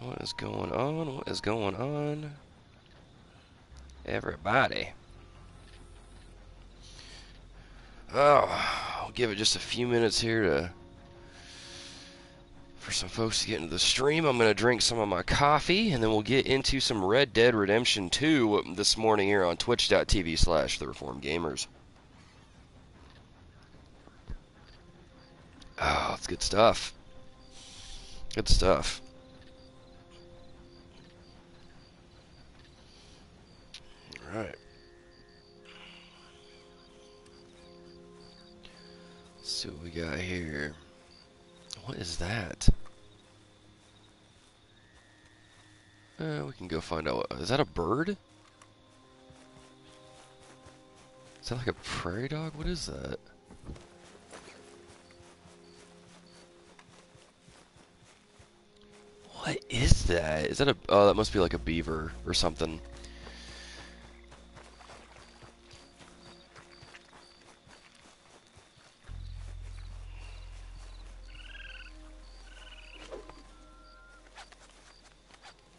What is going on? What is going on? Everybody. Oh, I'll give it just a few minutes here for some folks to get into the stream. I'm going to drink some of my coffee, and then we'll get into some Red Dead Redemption 2 this morning here on twitch.tv/TheReformedGamers. Oh, it's good stuff. Good stuff. All right. Let's see what we got here. What is that? We can go find out. Is that a bird? Is that like a prairie dog? What is that? What is that? Is that a... Oh, that must be like a beaver or something.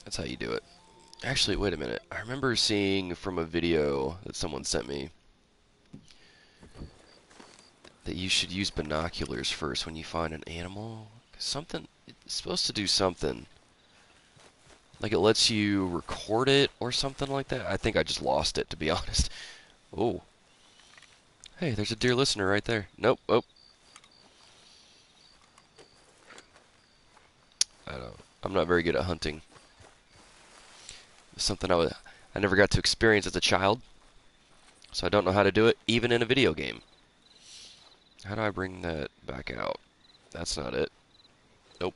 That's how you do it. Actually, wait a minute. I remember seeing from a video that someone sent me that you should use binoculars first when you find an animal. Something... It's supposed to do something. Like it lets you record it or something like that. I think I just lost it, to be honest. Oh. Hey, there's a dear listener right there. Nope. Oh. I'm not very good at hunting. It's something I never got to experience as a child. So I don't know how to do it, even in a video game. How do I bring that back out? That's not it. Nope.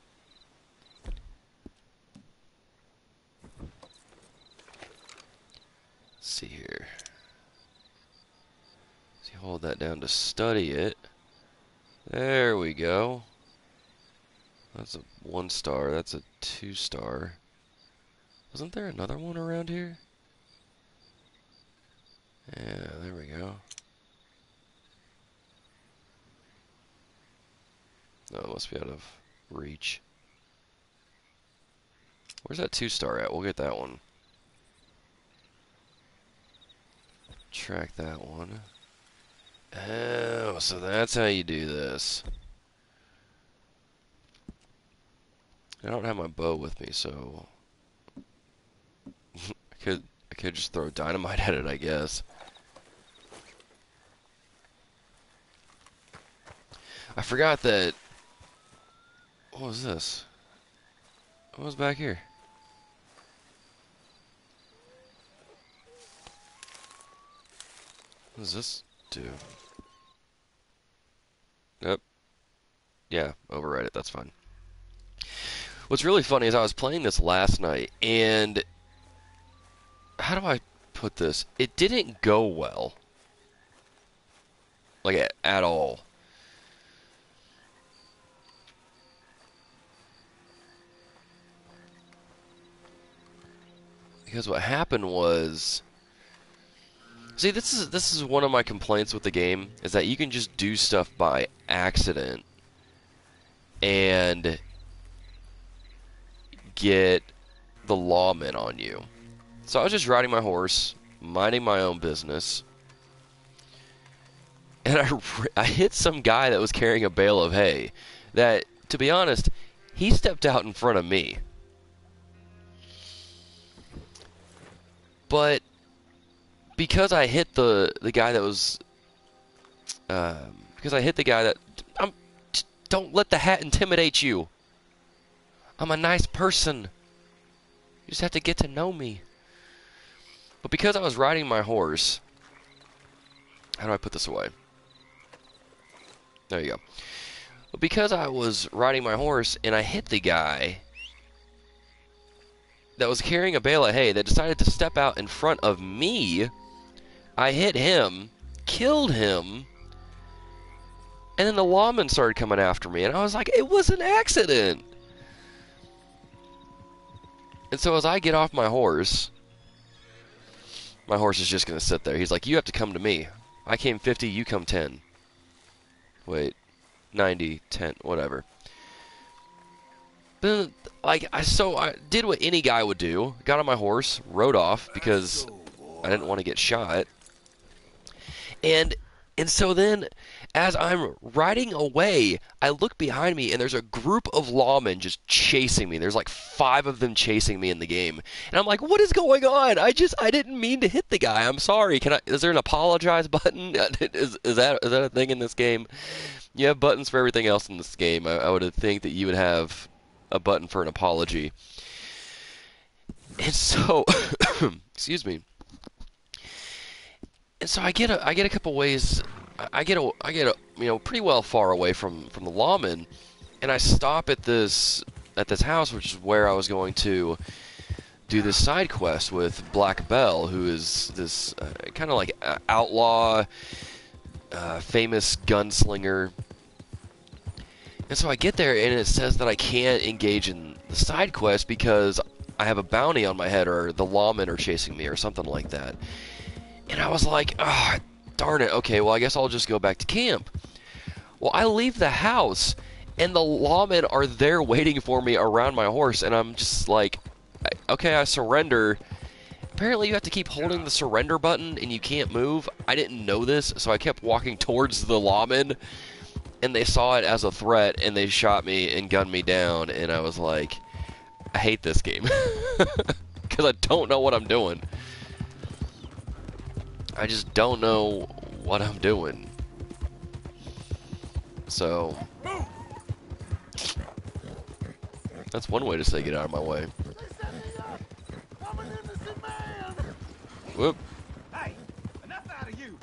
Let's see here. So you hold that down to study it. There we go. That's a 1 star. That's a 2 star. Wasn't there another one around here? Yeah, there we go. No, it must be out of reach. Where's that 2 star at? We'll get that one. Track that one. Oh, so that's how you do this. I don't have my bow with me, so I could just throw dynamite at it, I guess. I forgot that. What was this? What was back here? What does this do? Yep. Yeah, override it. That's fine. What's really funny is I was playing this last night, and how do I put this? It didn't go well. Like, at all. Because what happened was... See, this is one of my complaints with the game, is that you can just do stuff by accident and get the lawmen on you. So I was just riding my horse, minding my own business, and I hit some guy that was carrying a bale of hay that, to be honest, he stepped out in front of me. But because I hit the guy that was... because I hit the guy that... Don't let the hat intimidate you. I'm a nice person. You just have to get to know me. But because I was riding my horse... How do I put this away? There you go. But because I was riding my horse and I hit the guy that was carrying a bale of hay that decided to step out in front of me, I hit him, killed him, and then the lawmen started coming after me, and I was like, it was an accident! And so as I get off my horse is just going to sit there. He's like, you have to come to me. I came 50, you come 10. Wait, 90, 10, whatever. Then like, I did what any guy would do. Got on my horse, rode off because I didn't want to get shot. And so then, as I'm riding away, I look behind me, and there's a group of lawmen just chasing me. There's like 5 of them chasing me in the game, and I'm like, "What is going on? I didn't mean to hit the guy. I'm sorry. Is there an apologize button? Is that a thing in this game? You have buttons for everything else in this game. I would think that you would have a button for an apology." And so, excuse me. And so I get a couple ways. I get pretty well far away from the lawman, and I stop at this house, which is where I was going to do this side quest with Black Belle, who is this kind of like outlaw, famous gunslinger. And so I get there, and it says that I can't engage in the side quest because I have a bounty on my head, or the lawmen are chasing me, or something like that. And I was like, oh, darn it. Okay, well, I guess I'll just go back to camp. Well, I leave the house, and the lawmen are there waiting for me around my horse, and I'm just like, okay, I surrender. Apparently, you have to keep holding the surrender button, and you can't move. I didn't know this, so I kept walking towards the lawmen, and they saw it as a threat, and they shot me and gunned me down, and I was like, I hate this game. Because I don't know what I'm doing. I just don't know what I'm doing. So that's one way to say get out of my way. Whoop. Hey, enough out of you.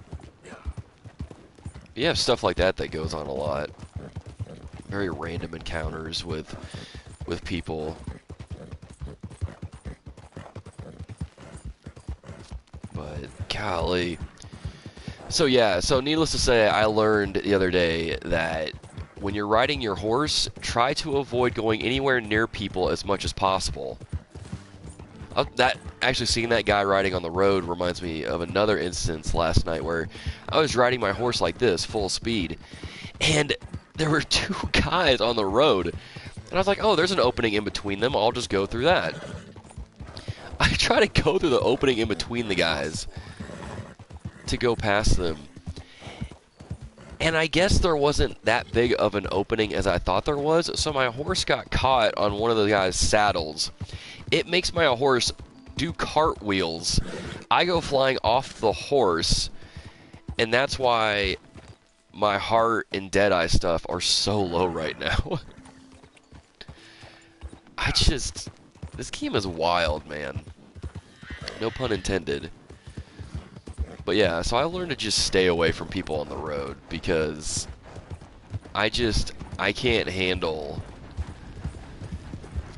You have stuff like that goes on a lot. Very random encounters with people. But golly. So yeah, so needless to say, I learned the other day that when you're riding your horse, try to avoid going anywhere near people as much as possible. Actually, seeing that guy riding on the road reminds me of another instance last night where I was riding my horse like this, full speed, and there were 2 guys on the road, and I was like, oh, there's an opening in between them, I'll just go through that. I try to go through the opening in between the guys to go past them. And I guess there wasn't that big of an opening as I thought there was, so my horse got caught on one of the guys' saddles. It makes my horse do cartwheels. I go flying off the horse, and that's why my heart and Deadeye stuff are so low right now. This game is wild, man. No pun intended. But yeah, so I learned to just stay away from people on the road because I can't handle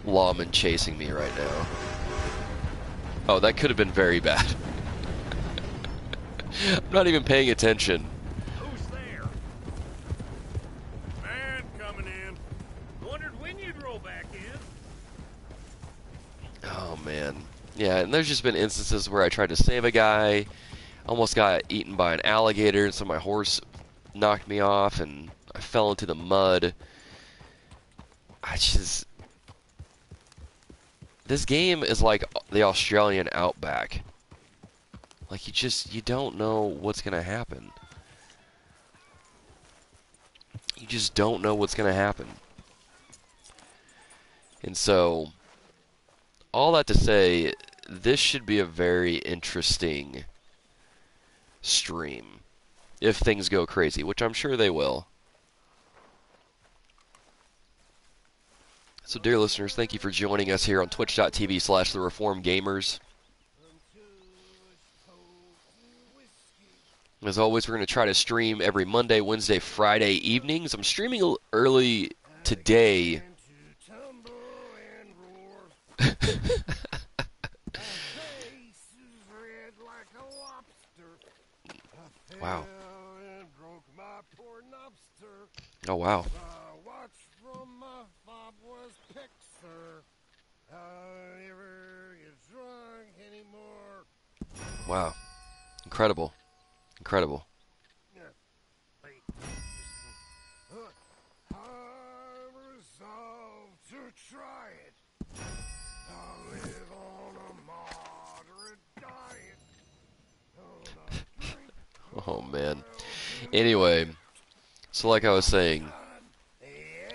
lawmen chasing me right now. Oh, that could have been very bad. I'm not even paying attention. Who's there? Man coming in. Wondered when you'd roll back in. Oh man. Yeah, and there's just been instances where I tried to save a guy, almost got eaten by an alligator, and so my horse knocked me off, and I fell into the mud. This game is like the Australian outback. Like, you don't know what's gonna happen. You just don't know what's gonna happen. And so, all that to say, this should be a very interesting stream if things go crazy, which I'm sure they will. So, dear listeners, thank you for joining us here on twitch.tv/TheReformedGamers. As always, we're going to try to stream every Monday, Wednesday, Friday evenings. I'm streaming early today. Wow. Oh, wow. Wow. Incredible. Incredible. I resolved to try it. Oh man. Anyway, so like I was saying,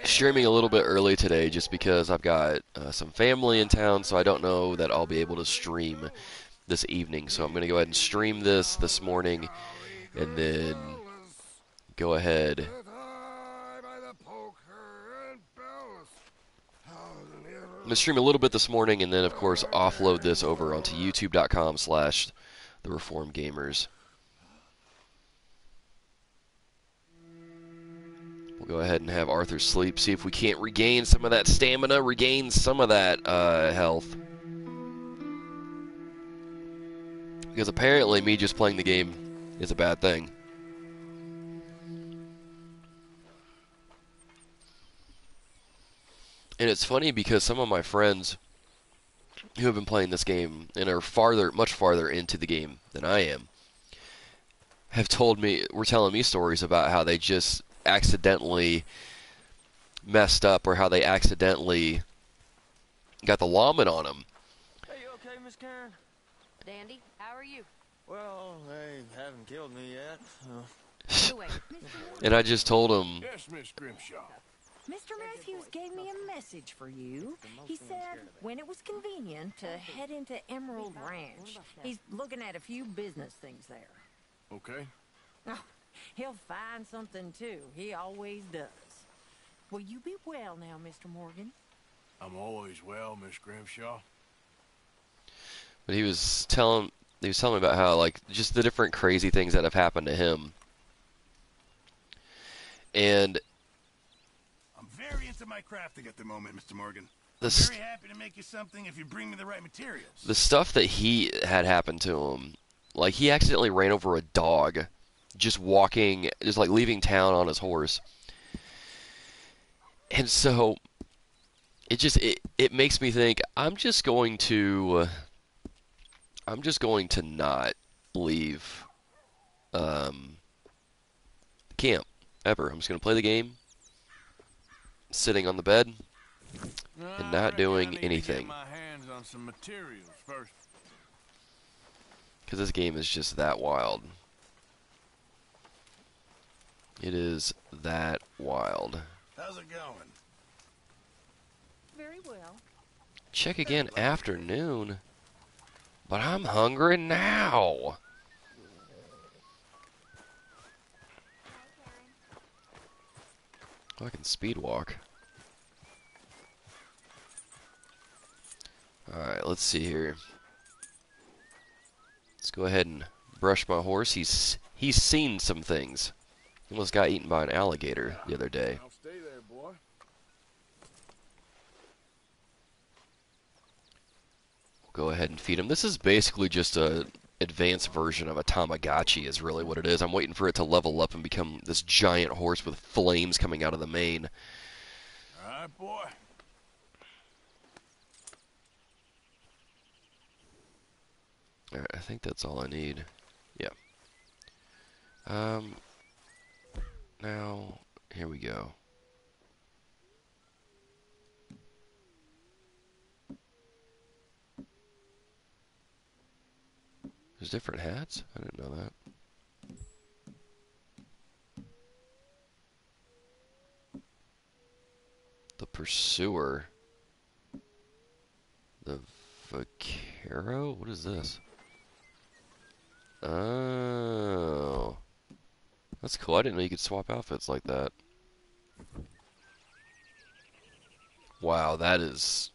streaming a little bit early today just because I've got some family in town, so I don't know that I'll be able to stream this evening. So I'm going to go ahead and stream this morning and then go ahead. I'm going to stream a little bit this morning and then, of course, offload this over onto youtube.com/thereformedgamers. We'll go ahead and have Arthur sleep, see if we can't regain some of that stamina, regain some of that health. Because apparently me just playing the game is a bad thing. And it's funny because some of my friends who have been playing this game and are much farther into the game than I am, were telling me stories about how they just accidentally messed up or how they accidentally got the lawman on them. Hey, you okay, Miss Karen? Dandy, how are you? Well, they haven't killed me yet. Anyway, And I just told them, Yes, Miss Grimshaw. Mr. Matthews gave me a message for you. He said when it was convenient to head into Emerald Ranch. He's looking at a few business things there. Okay. Oh, he'll find something too. He always does. Will you be well now, Mr. Morgan? I'm always well, Miss Grimshaw. but he was telling me about how, like, just the different crazy things that have happened to him. And I'm very into my crafting at the moment, Mr. Morgan. the I'm very happy to make you something if you bring me the right materials. the stuff that he had happened to him, like he accidentally ran over a dog, just like leaving town on his horse. And so it makes me think I'm just going to not leave camp ever. I'm just going to play the game, sitting on the bed and not doing anything. My hands on some materials first. Because this game is just that wild. It is that wild. How's it going? Very well. Check again afternoon. But I'm hungry now. Oh, I can speed walk. Alright, let's see here. Let's go ahead and brush my horse. He's seen some things. He almost got eaten by an alligator the other day. I'll stay there, boy. We'll go ahead and feed him. This is basically just a advanced version of a Tamagotchi is really what it is. I'm waiting for it to level up and become this giant horse with flames coming out of the mane. All right, boy. Alright, I think that's all I need. Yeah. Now, here we go. There's different hats? I didn't know that. The Pursuer. The Vaquero? What is this? Oh. That's cool. I didn't know you could swap outfits like that. Wow, that is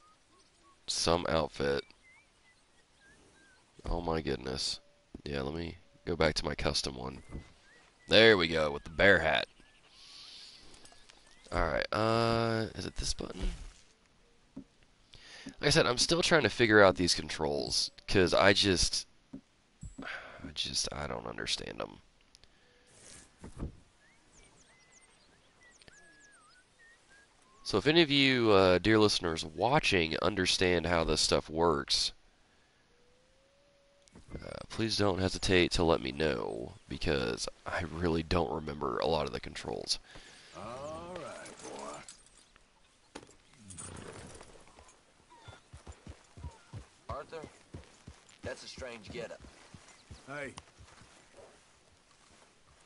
some outfit. Oh my goodness. Yeah, let me go back to my custom one. There we go, with the bear hat. Alright, is it this button? Like I said, I'm still trying to figure out these controls, because I don't understand them. So if any of you, dear listeners watching, understand how this stuff works, please don't hesitate to let me know, because I really don't remember a lot of the controls. All right, boy. Arthur, that's a strange getup. Hey.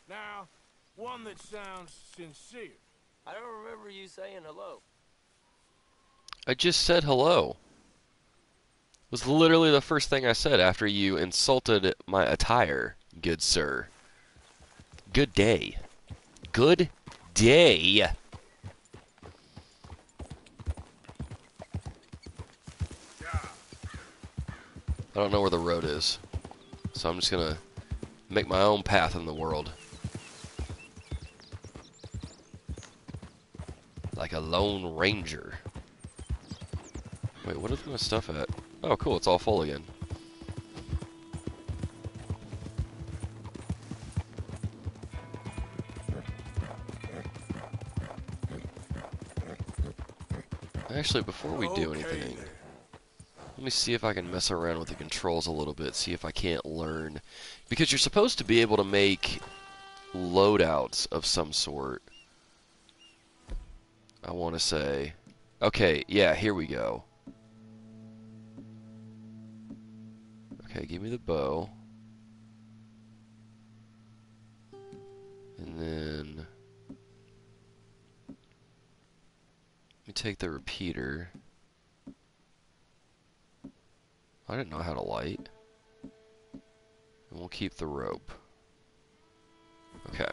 Now, one that sounds sincere. I don't remember you saying hello. I just said hello. Was literally the first thing I said after you insulted my attire, good sir. Good day. Good day. I don't know where the road is, so I'm just gonna make my own path in the world. Like a lone ranger. Wait, what is my stuff at? Oh, cool, it's all full again. Actually, before we do anything, let me see if I can mess around with the controls a little bit, see if I can't learn. Because you're supposed to be able to make loadouts of some sort. I want to say. Okay, yeah, here we go. Okay, give me the bow. And then let me take the repeater. I didn't know how to light. And we'll keep the rope. Okay.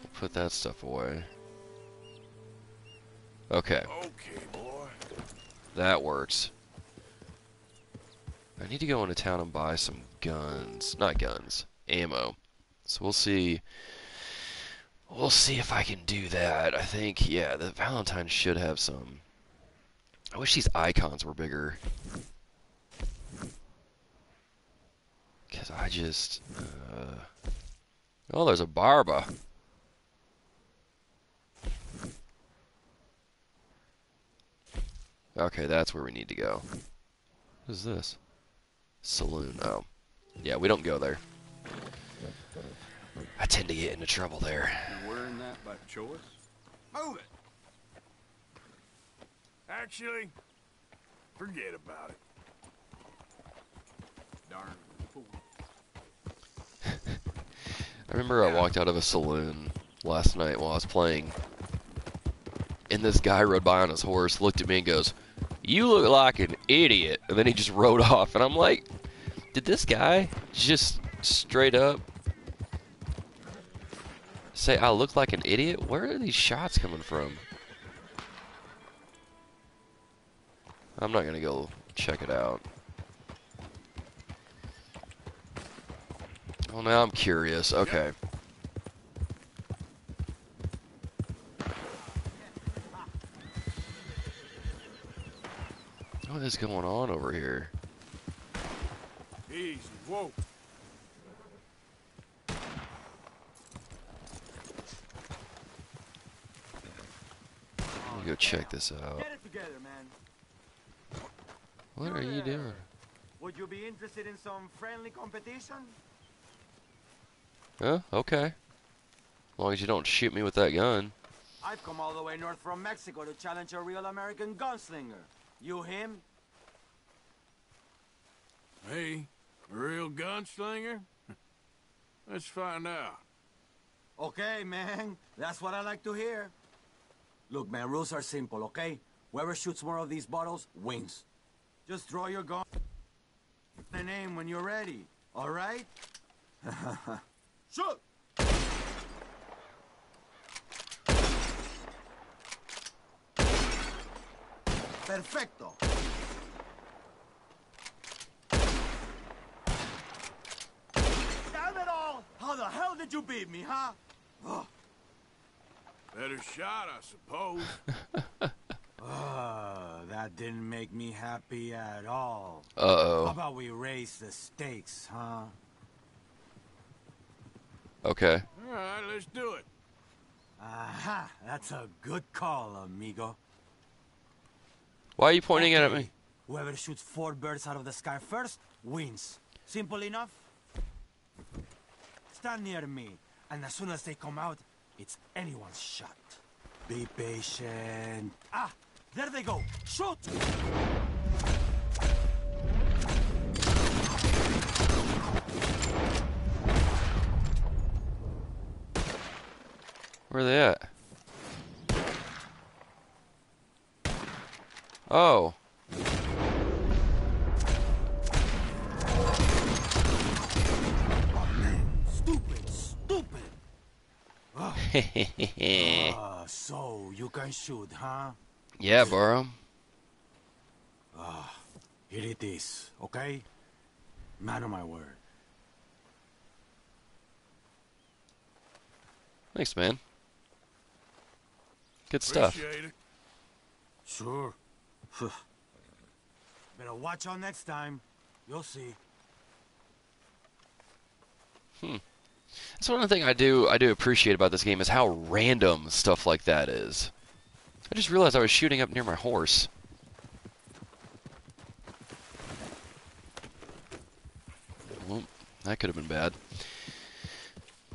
We'll put that stuff away. Okay. Okay, boy. That works. I need to go into town and buy some guns. Not guns. Ammo. So we'll see. We'll see if I can do that. I think, yeah, the Valentine should have some. I wish these icons were bigger. Because I just... Oh, there's a barber. Okay, that's where we need to go. What is this? Saloon. Oh. Yeah, we don't go there. I tend to get into trouble there. You're wearing that by choice? Move it! Actually, forget about it. Darn fool. I remember I walked out of a saloon last night while I was playing, and this guy rode by on his horse, looked at me and goes, "You look like an idiot," and then he just rode off, and I'm like, did this guy just straight up say I look like an idiot? Where are these shots coming from? I'm not gonna go check it out. Oh, now I'm curious. Okay. What is going on over here? Easy, whoa. Let me go check this out. Get it together, man. What are you doing? Would you be interested in some friendly competition? Huh? Okay. As long as you don't shoot me with that gun. I've come all the way north from Mexico to challenge a real American gunslinger. You him? Me? A real gunslinger? Let's find out. Okay, man. That's what I like to hear. Look, man, rules are simple, okay? Whoever shoots more of these bottles wins. Just draw your gun and aim when you're ready, all right? Shoot! Perfecto. Damn it all! How the hell did you beat me, huh? Ugh. Better shot, I suppose. That didn't make me happy at all. Uh-oh. How about we raise the stakes, huh? Okay. All right, let's do it. Aha! That's a good call, amigo. Why are you pointing it at me? Whoever shoots 4 birds out of the sky first wins. Simple enough? Stand near me, and as soon as they come out, it's anyone's shot. Be patient. Ah! There they go! Shoot! Where are they at? Oh. Stupid. So you can shoot, huh? Yeah, bro. Here it is, okay? Man of my word. Thanks, man. Good stuff. Appreciate it. Sure. Better watch out next time. You'll see. That's one of the things I do appreciate about this game is how random stuff like that is. I just realized I was shooting up near my horse. Well, that could have been bad.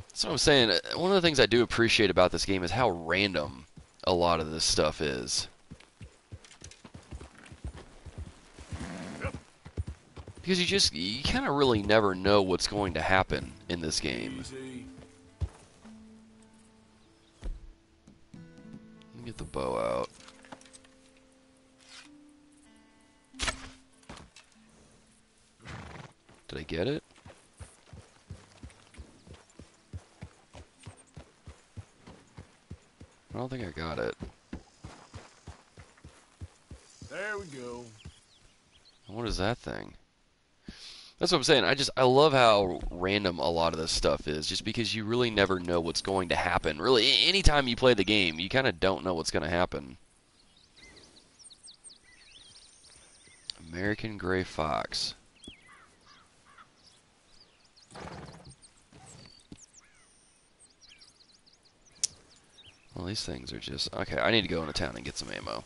That's what I'm saying. One of the things I do appreciate about this game is how random a lot of this stuff is. Because you kind of really never know what's going to happen in this game. Easy. Let me get the bow out. Did I get it? I don't think I got it. There we go. What is that thing? That's what I'm saying. I love how random a lot of this stuff is, just because you really never know what's going to happen. Really, anytime you play the game, you kind of don't know what's going to happen. American Gray Fox. Well, these things are just... Okay, I need to go into town and get some ammo.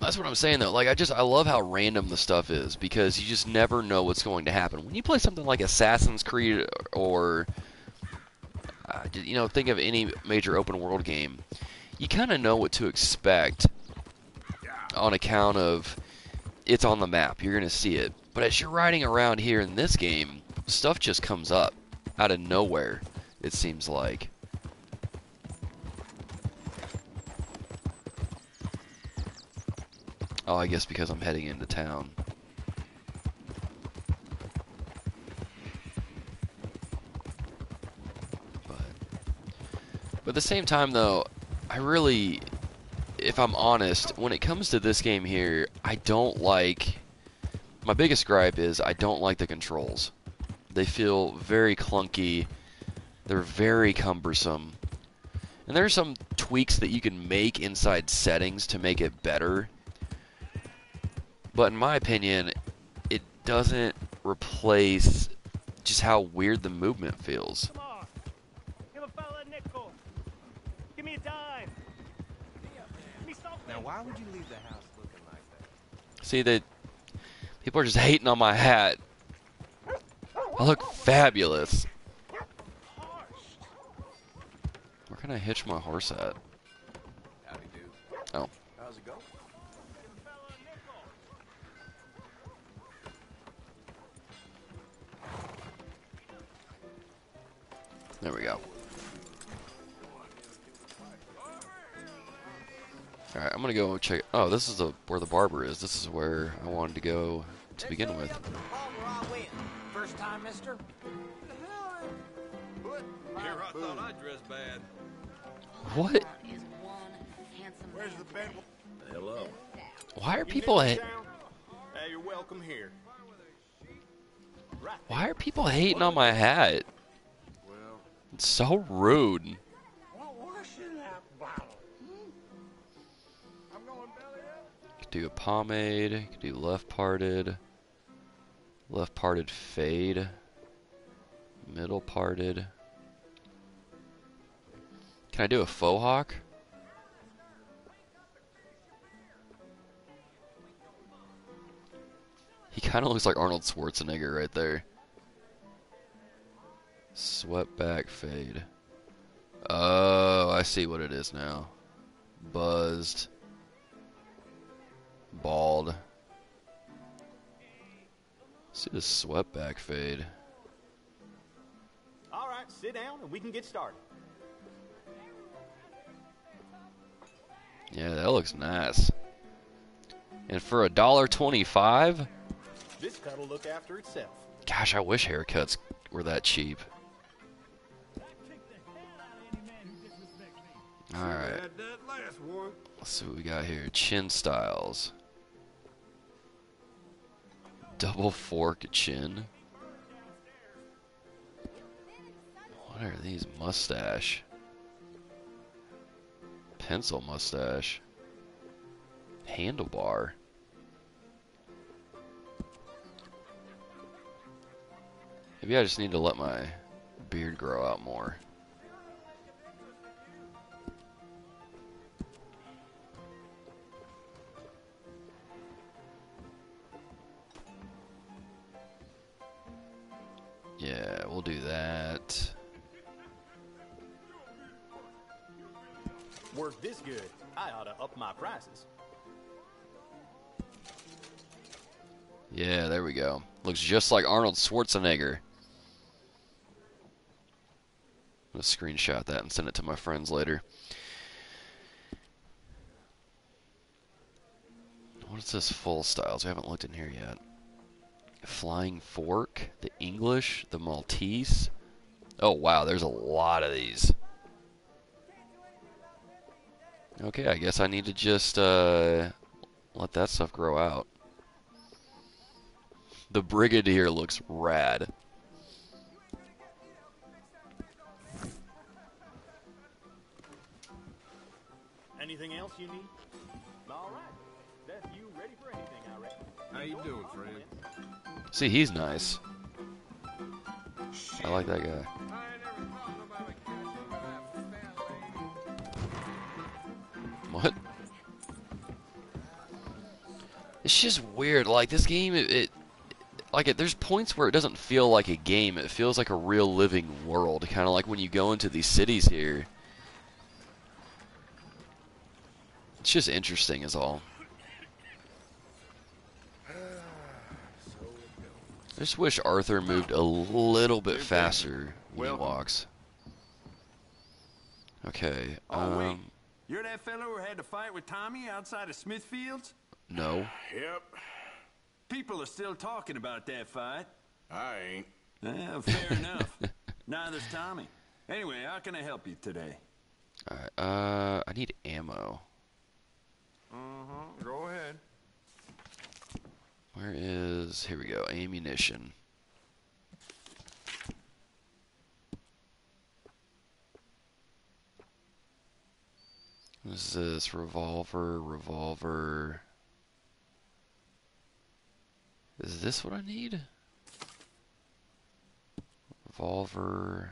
That's what I'm saying, though. Like, I love how random the stuff is, because you just never know what's going to happen. When you play something like Assassin's Creed or, you know, think of any major open world game, you kind of know what to expect on account of it's on the map. You're going to see it. But as you're riding around here in this game, stuff just comes up out of nowhere, it seems like. Oh, I guess because I'm heading into town. But at the same time, though, I really, if I'm honest, when it comes to this game here, I don't like... My biggest gripe is I don't like the controls. They feel very clunky. They're very cumbersome. And there are some tweaks that you can make inside settings to make it better. But in my opinion, it doesn't replace just how weird the movement feels. Come on. Give a fella a nickel. Give me a dime. Give me something. Now, why would you leave the house looking like that? See, that people are just hating on my hat. I look fabulous. Where can I hitch my horse at? Howdy do. Oh. How's it going? Give a fella a nickel. There we go. Alright, I'm gonna go check. Oh, this is where the barber is. This is where I wanted to go to begin with. First time, mister? Here, I thought I dressed bad. What? Is one handsome Where's the bed? Hello. Why are people Hey, you're welcome here. Why are people hating on my hat? Well, It's so rude. What's in that bottle? I'm going belly up. Could do a pomade. Could do left parted fade, middle parted. Can I do a faux hawk? He kind of looks like Arnold Schwarzenegger right there. Swept back fade. Oh, I see what it is now. Buzzed. bald. See the swept back fade. All right, sit down and we can get started. Yeah, that looks nice. And for $1.25? This cut'll look after itself. Gosh, I wish haircuts were that cheap. Alright. That last one. Let's see what we got here. Chin styles. Double fork chin. What are these? Mustache. Pencil mustache. Handlebar. Maybe I just need to let my beard grow out more. Yeah, we'll do that. Work this good, I ought to up my prices. Yeah, there we go. Looks just like Arnold Schwarzenegger. I'm gonna screenshot that and send it to my friends later. What is this full styles? We haven't looked in here yet. Flying fork, the English, the Maltese. Oh wow, there's a lot of these. Okay, I guess I need to just let that stuff grow out. The Brigadier looks rad. Anything else you need? All right. Seth, you ready for anything, I reckon. How you doing, friend? See, he's nice. I like that guy. What? It's just weird. Like this game, there's points where it doesn't feel like a game. It feels like a real living world. Kind of like when you go into these cities here. It's just interesting, is all. I just wish Arthur moved a little bit faster when he walks. Okay. Oh, wait. You're that fellow who had to fight with Tommy outside of Smithfield's? No. Yep. People are still talking about that fight. I ain't. Fair enough. Neither's Tommy. Anyway, how can I help you today? Alright, I need ammo. Go ahead. Where is... Here we go. Ammunition. What is this? Revolver. Is this what I need? Revolver.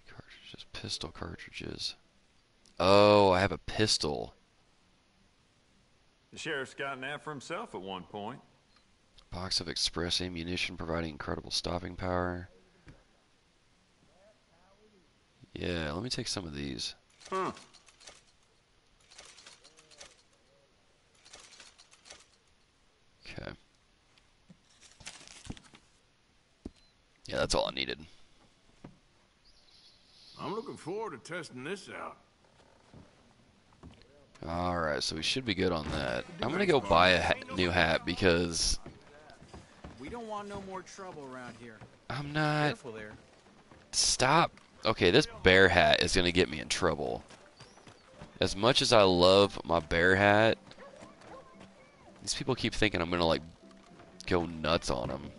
Cartridges. Pistol cartridges. Oh, I have a pistol. The sheriff's gotten that for himself at one point. Box of express ammunition providing incredible stopping power. Yeah, let me take some of these. Huh. Okay. Yeah, that's all I needed. I'm looking forward to testing this out. Alright, so we should be good on that. I'm gonna go buy a new hat because We don't want no more trouble around here. I'm not... Careful there. Stop. Okay, this bear hat is gonna get me in trouble. As much as I love my bear hat, these people keep thinking I'm gonna, like, go nuts on them.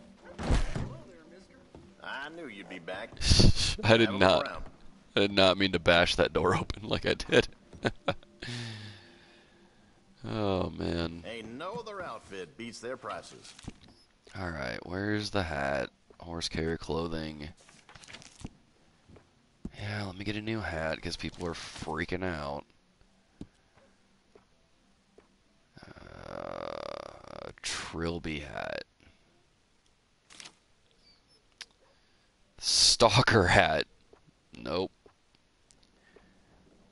I knew you'd be back. I did Have 'em not. around. I did not mean to bash that door open like I did. Oh, man. Ain't no other outfit beats their prices. Alright, where's the hat? Horse carrier clothing. Yeah, let me get a new hat because people are freaking out. Trilby hat. Stalker hat. Nope.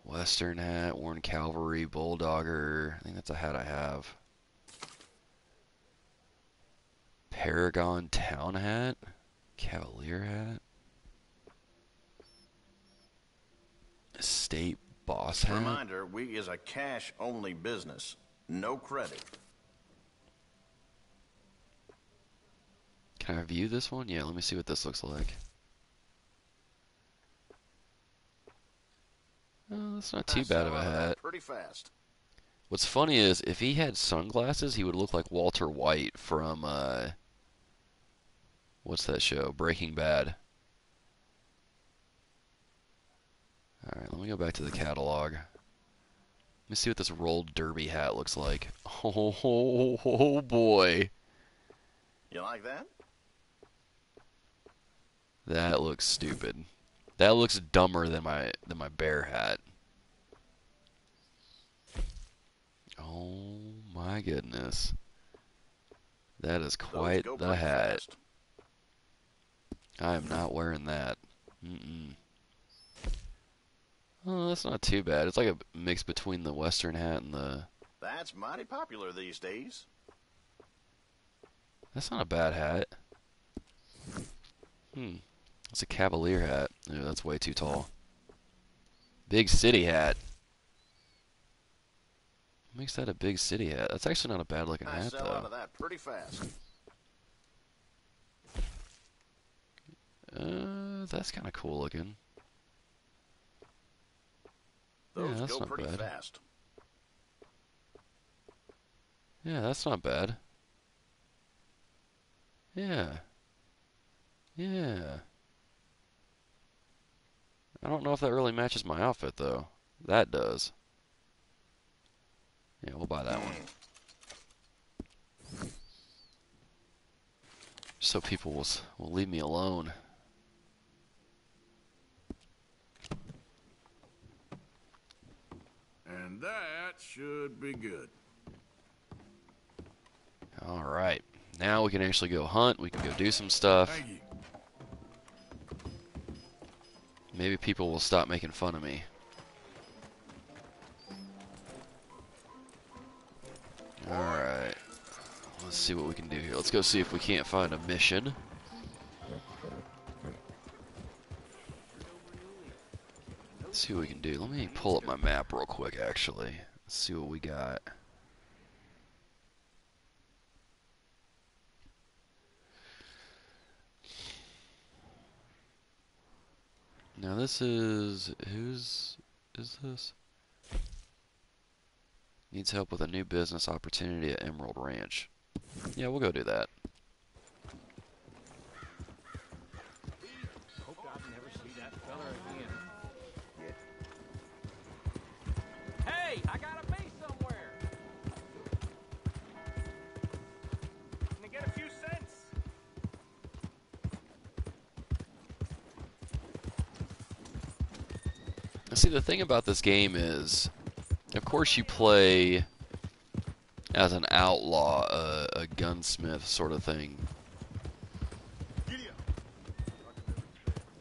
What Western hat, worn cavalry, bulldogger. I think that's a hat I have. Paragon town hat, cavalier hat, estate boss hat. Reminder, we is a cash-only business. No credit. Can I view this one? Yeah, let me see what this looks like. Oh, that's not too bad of a hat. Pretty fast. What's funny is, if he had sunglasses, he would look like Walter White from, what's that show? Breaking Bad. Alright, let me go back to the catalog. Let me see what this rolled derby hat looks like. Oh boy. You like that? That looks stupid. That looks dumber than my bear hat. Oh my goodness. That is quite the hat. Fast. I am not wearing that. Oh, that's not too bad. It's like a mix between the Western hat and the... That's mighty popular these days. That's not a bad hat. It's a cavalier hat. Ew, that's way too tall. Big city hat. What makes that a big city hat? That's actually not a bad looking I hat, sell out though. of that pretty fast. That's kind of cool looking. Those that's go not pretty bad. fast. Yeah, that's not bad. Yeah. Yeah. I don't know if that really matches my outfit, though. That does. Yeah, we'll buy that one. So people will leave me alone. And that should be good. Alright. Now we can actually go hunt. We can go do some stuff. Thank you. Maybe people will stop making fun of me. Alright. Let's see what we can do here. Let's go see if we can't find a mission. Let's see what we can do. Let me pull up my map real quick, actually. Let's see what we got. Now this is... whose is this? Needs help with a new business opportunity at Emerald Ranch. Yeah, we'll go do that. Hope I'll never see that fella again. Hey, I gotta be somewhere. Can I get a few cents? See, the thing about this game is, of course you play as an outlaw, a gunsmith sort of thing.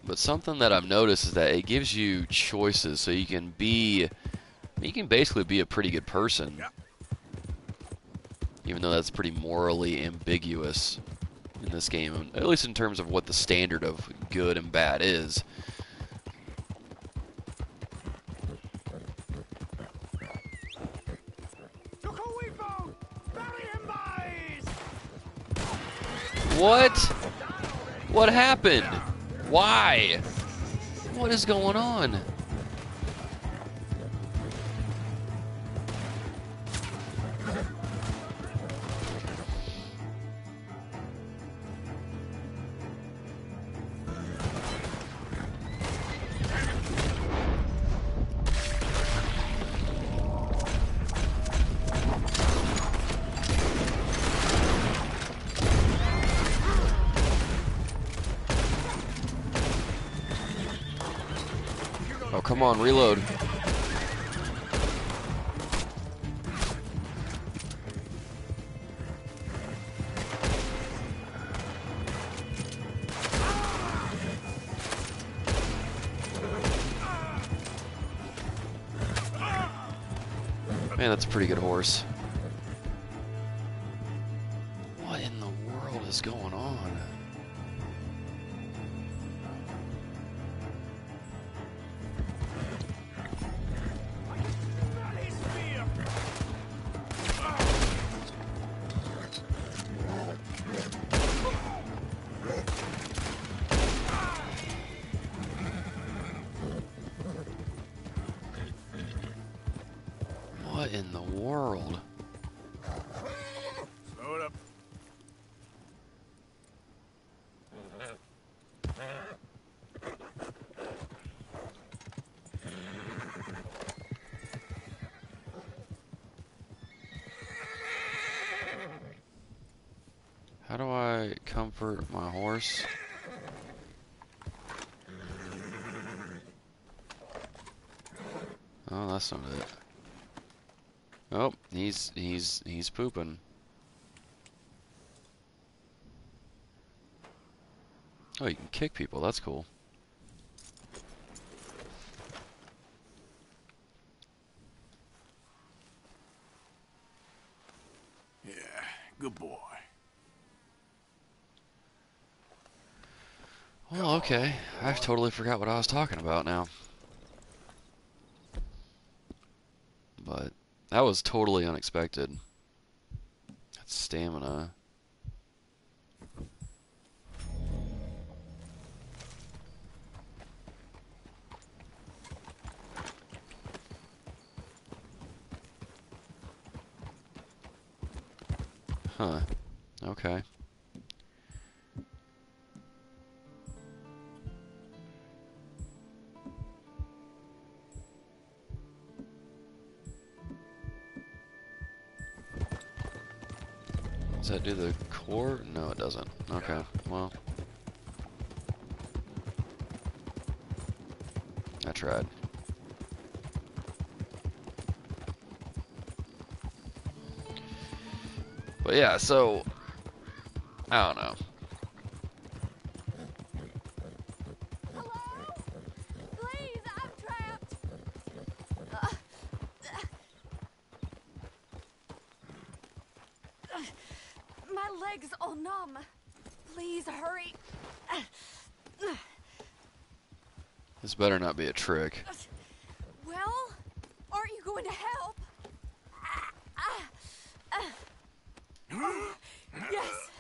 But something that I've noticed is that it gives you choices, so you can basically be a pretty good person. Even though that's pretty morally ambiguous in this game, at least in terms of what the standard of good and bad is. What? What happened? Why? What is going on? Oh, come on, reload. Man, that's a pretty good horse. What in the world is going on? What in the world? Slow it up. How do I comfort my horse? Oh, that's not it. Oh, he's pooping. Oh, you can kick people. That's cool. Yeah, good boy. Well, okay. I totally forgot what I was talking about now. But that was totally unexpected. That's stamina. Huh. Okay. Does that do the core? No, it doesn't. Okay, well. I tried. But yeah, so I don't know. Hello? Please, I'm trapped. My legs all numb. Please hurry. This better not be a trick. Well, aren't you going to help? Yes.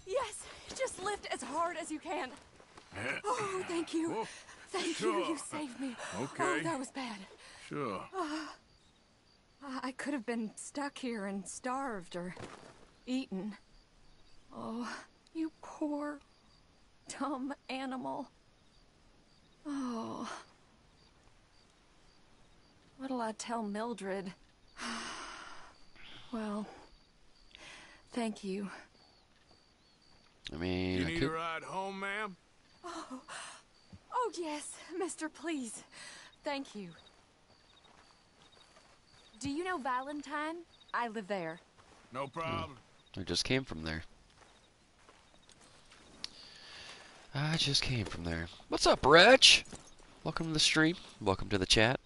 Yes. Just lift as hard as you can. Oh, thank you. Thank you. Sure. You saved me. Okay. Oh, that was bad. Sure. I could have been stuck here and starved or eaten. Oh, you poor, dumb animal. Oh. What'll I tell Mildred? Well, thank you. I mean, You I need could... a ride home, ma'am? Oh, yes, mister, please. Thank you. Do you know Valentine? I live there. No problem. I just came from there. I just came from there. What's up, Rich? Welcome to the stream. Welcome to the chat.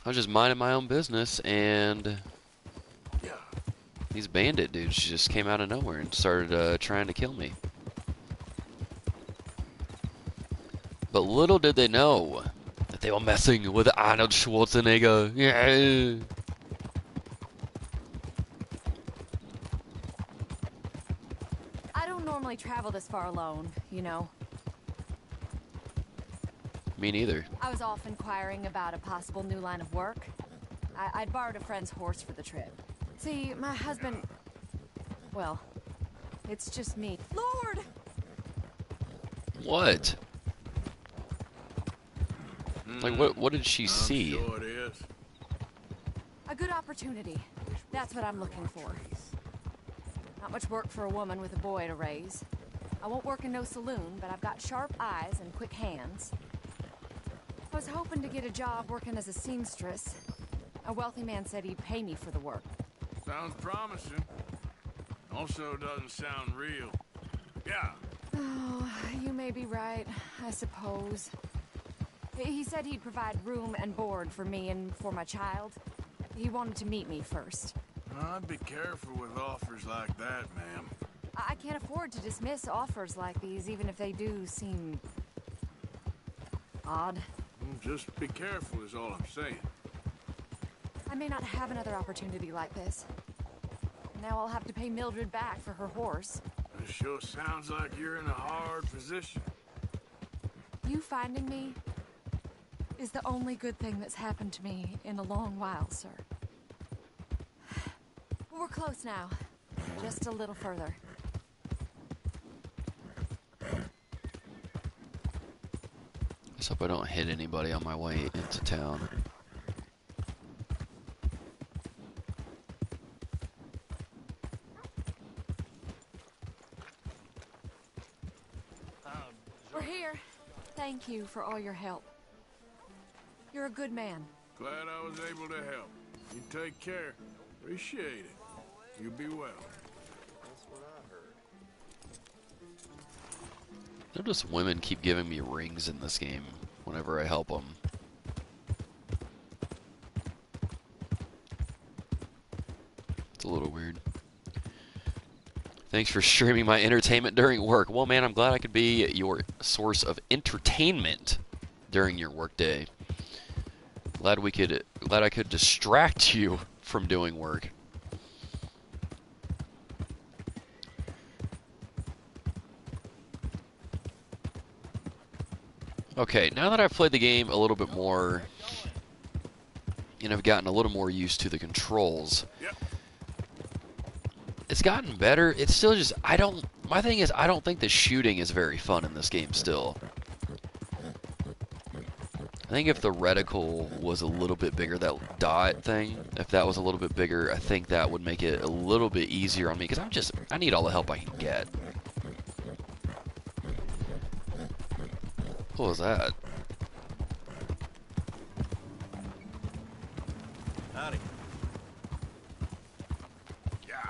I was just minding my own business, and these bandit dudes just came out of nowhere and started trying to kill me. But little did they know that they were messing with Arnold Schwarzenegger. Yeah. I don't normally travel this far alone, you know. Me neither. I was off inquiring about a possible new line of work. I'd borrowed a friend's horse for the trip. See, my husband... Well, it's just me. Lord! What? Like, what did she see? Sure it is. A good opportunity. That's what I'm looking for. Not much work for a woman with a boy to raise. I won't work in no saloon, but I've got sharp eyes and quick hands. I was hoping to get a job working as a seamstress. A wealthy man said he'd pay me for the work. Sounds promising. Also doesn't sound real. Yeah. Oh, you may be right, I suppose. He said he'd provide room and board for me and for my child. He wanted to meet me first. I'd be careful with offers like that, ma'am. I can't afford to dismiss offers like these, even if they do seem odd. Just be careful is all I'm saying. I may not have another opportunity like this. Now I'll have to pay Mildred back for her horse. It sure sounds like you're in a hard position. You finding me is the only good thing that's happened to me in a long while, sir. We're close now. Just a little further. Let's hope I don't hit anybody on my way into town. We're here. Thank you for all your help. You're a good man. Glad I was able to help. You take care. Appreciate it. You be well. Notice women keep giving me rings in this game whenever I help them. It's a little weird. Thanks for streaming my entertainment during work. Well, man, I'm glad I could be your source of entertainment during your workday. Glad I could distract you from doing work. Okay, now that I've played the game a little bit more, and I've gotten a little more used to the controls, it's gotten better. It's still just, my thing is, I don't think the shooting is very fun in this game still. I think if the reticle was a little bit bigger, that dot thing, if that was a little bit bigger, I think that would make it a little bit easier on me, because I need all the help I can get. What was that? Howdy.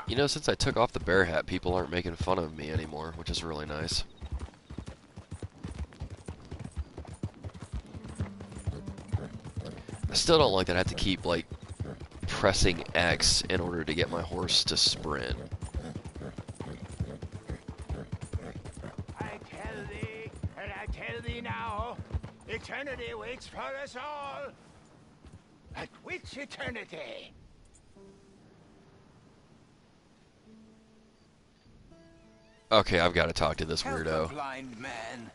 You know, since I took off the bear hat, people aren't making fun of me anymore, which is really nice. I still don't like that I have to keep, like, pressing X in order to get my horse to sprint. I tell thee, and I tell thee now, eternity waits for us all. But which eternity? Okay, I've got to talk to this Help weirdo. a blind man.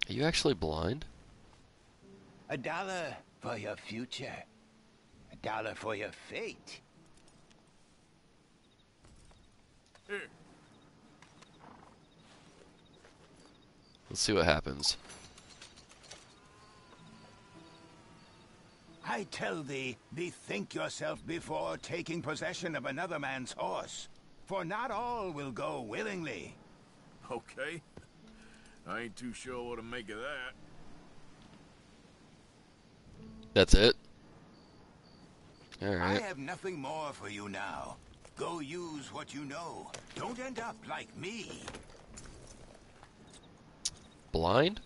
Are you actually blind? $1 for your future. $1 for your fate. Here. Let's see what happens. I tell thee, bethink yourself before taking possession of another man's horse, for not all will go willingly. Okay. I ain't too sure what to make of that. That's it? I Alright. have nothing more for you now. Go use what you know. Don't end up like me. Blind?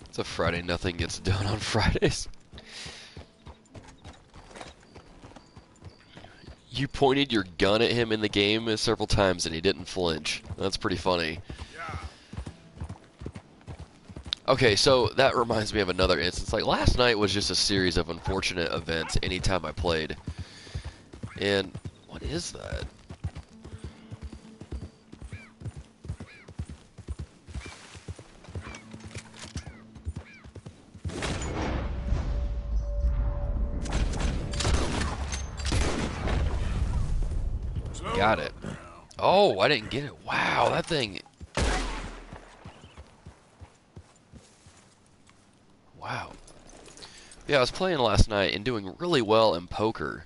It's a Friday, nothing gets done on Fridays. You pointed your gun at him in the game several times and he didn't flinch. That's pretty funny. Okay, so that reminds me of another instance. Like, last night was just a series of unfortunate events anytime I played. And what is that? Got it. Oh, I didn't get it. Wow, that thing. Wow. Yeah, I was playing last night and doing really well in poker.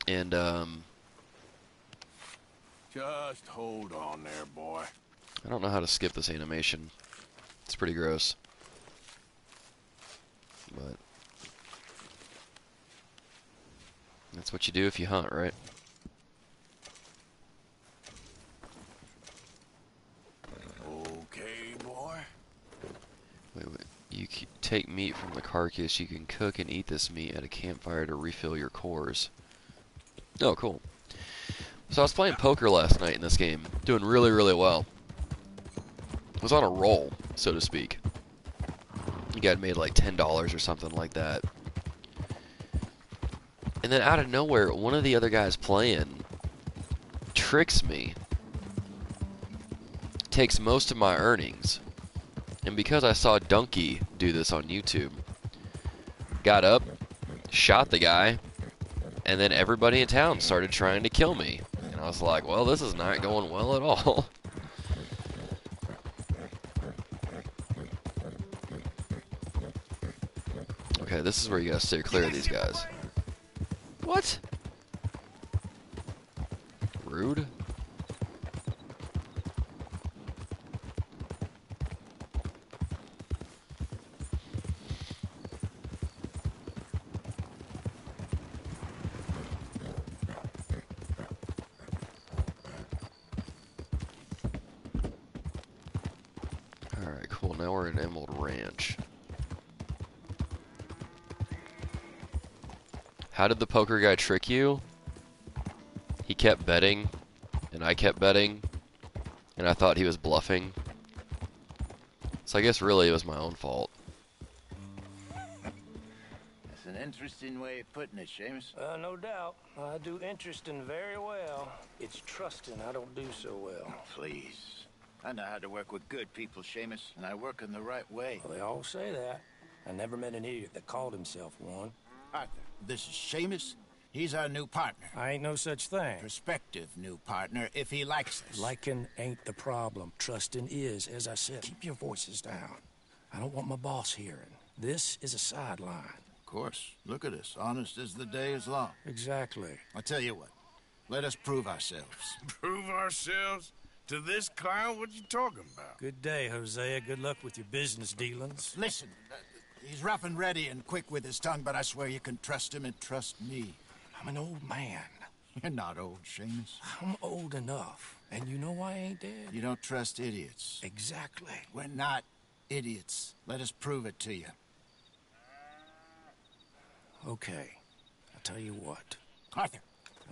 And, Just hold on there, boy. I don't know how to skip this animation. It's pretty gross. But that's what you do if you hunt, right? take meat from the carcass, you can cook and eat this meat at a campfire to refill your cores. Oh, cool. So I was playing poker last night in this game, doing really, really well. I was on a roll, so to speak. You guy made like $10 or something like that. And then out of nowhere, one of the other guys playing tricks me. Takes most of my earnings. And because I saw Donkey do this on YouTube, got up, shot the guy, and then everybody in town started trying to kill me. And I was like, well, this is not going well at all. Okay, this is where you gotta steer clear of these guys. What? Rude. Alright, cool. Now we're in Emerald Ranch. How did the poker guy trick you? He kept betting, and I kept betting, and I thought he was bluffing. So I guess really it was my own fault. That's an interesting way of putting it, Seamus. No doubt. I do interesting very well. It's trusting I don't do so well. Please. I know how to work with good people, Seamus, and I work in the right way. Well, they all say that. I never met an idiot that called himself one. Arthur, this is Seamus. He's our new partner. I ain't no such thing. Prospective new partner, if he likes us. Liking ain't the problem. Trusting is. As I said, keep your voices down. I don't want my boss hearing. This is a sideline. Of course. Look at us. Honest as the day is long. Exactly. I tell you what. Let us prove ourselves. Prove ourselves? To this clown? What you talking about? Good day, Hosea. Good luck with your business dealings. Listen, he's rough and ready and quick with his tongue, but I swear you can trust him and trust me. I'm an old man. You're not old, Seamus. I'm old enough. And you know I ain't dead. You don't trust idiots. Exactly. We're not idiots. Let us prove it to you. Okay. I'll tell you what. Arthur.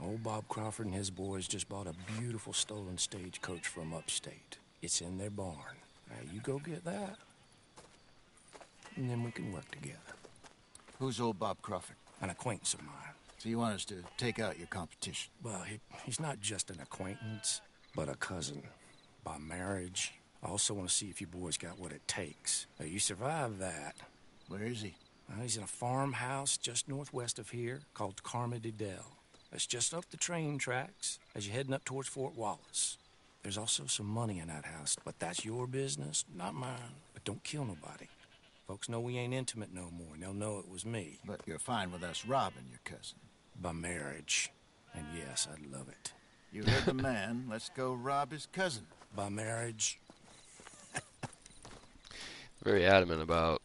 Old Bob Crawford and his boys just bought a beautiful stolen stagecoach from upstate. It's in their barn. Now, you go get that, and then we can work together. Who's old Bob Crawford? An acquaintance of mine. So you want us to take out your competition? Well, he's not just an acquaintance, but a cousin. By marriage. I also want to see if you boys got what it takes. Now, you survive that. Where is he? Well, he's in a farmhouse just northwest of here called Carmody Dell. It's just up the train tracks as you're heading up towards Fort Wallace. There's also some money in that house, but that's your business, not mine. But don't kill nobody. Folks know we ain't intimate no more, and they'll know it was me. But you're fine with us robbing your cousin. By marriage. And yes, I'd love it. You heard the man. Let's go rob his cousin. By marriage. Very adamant about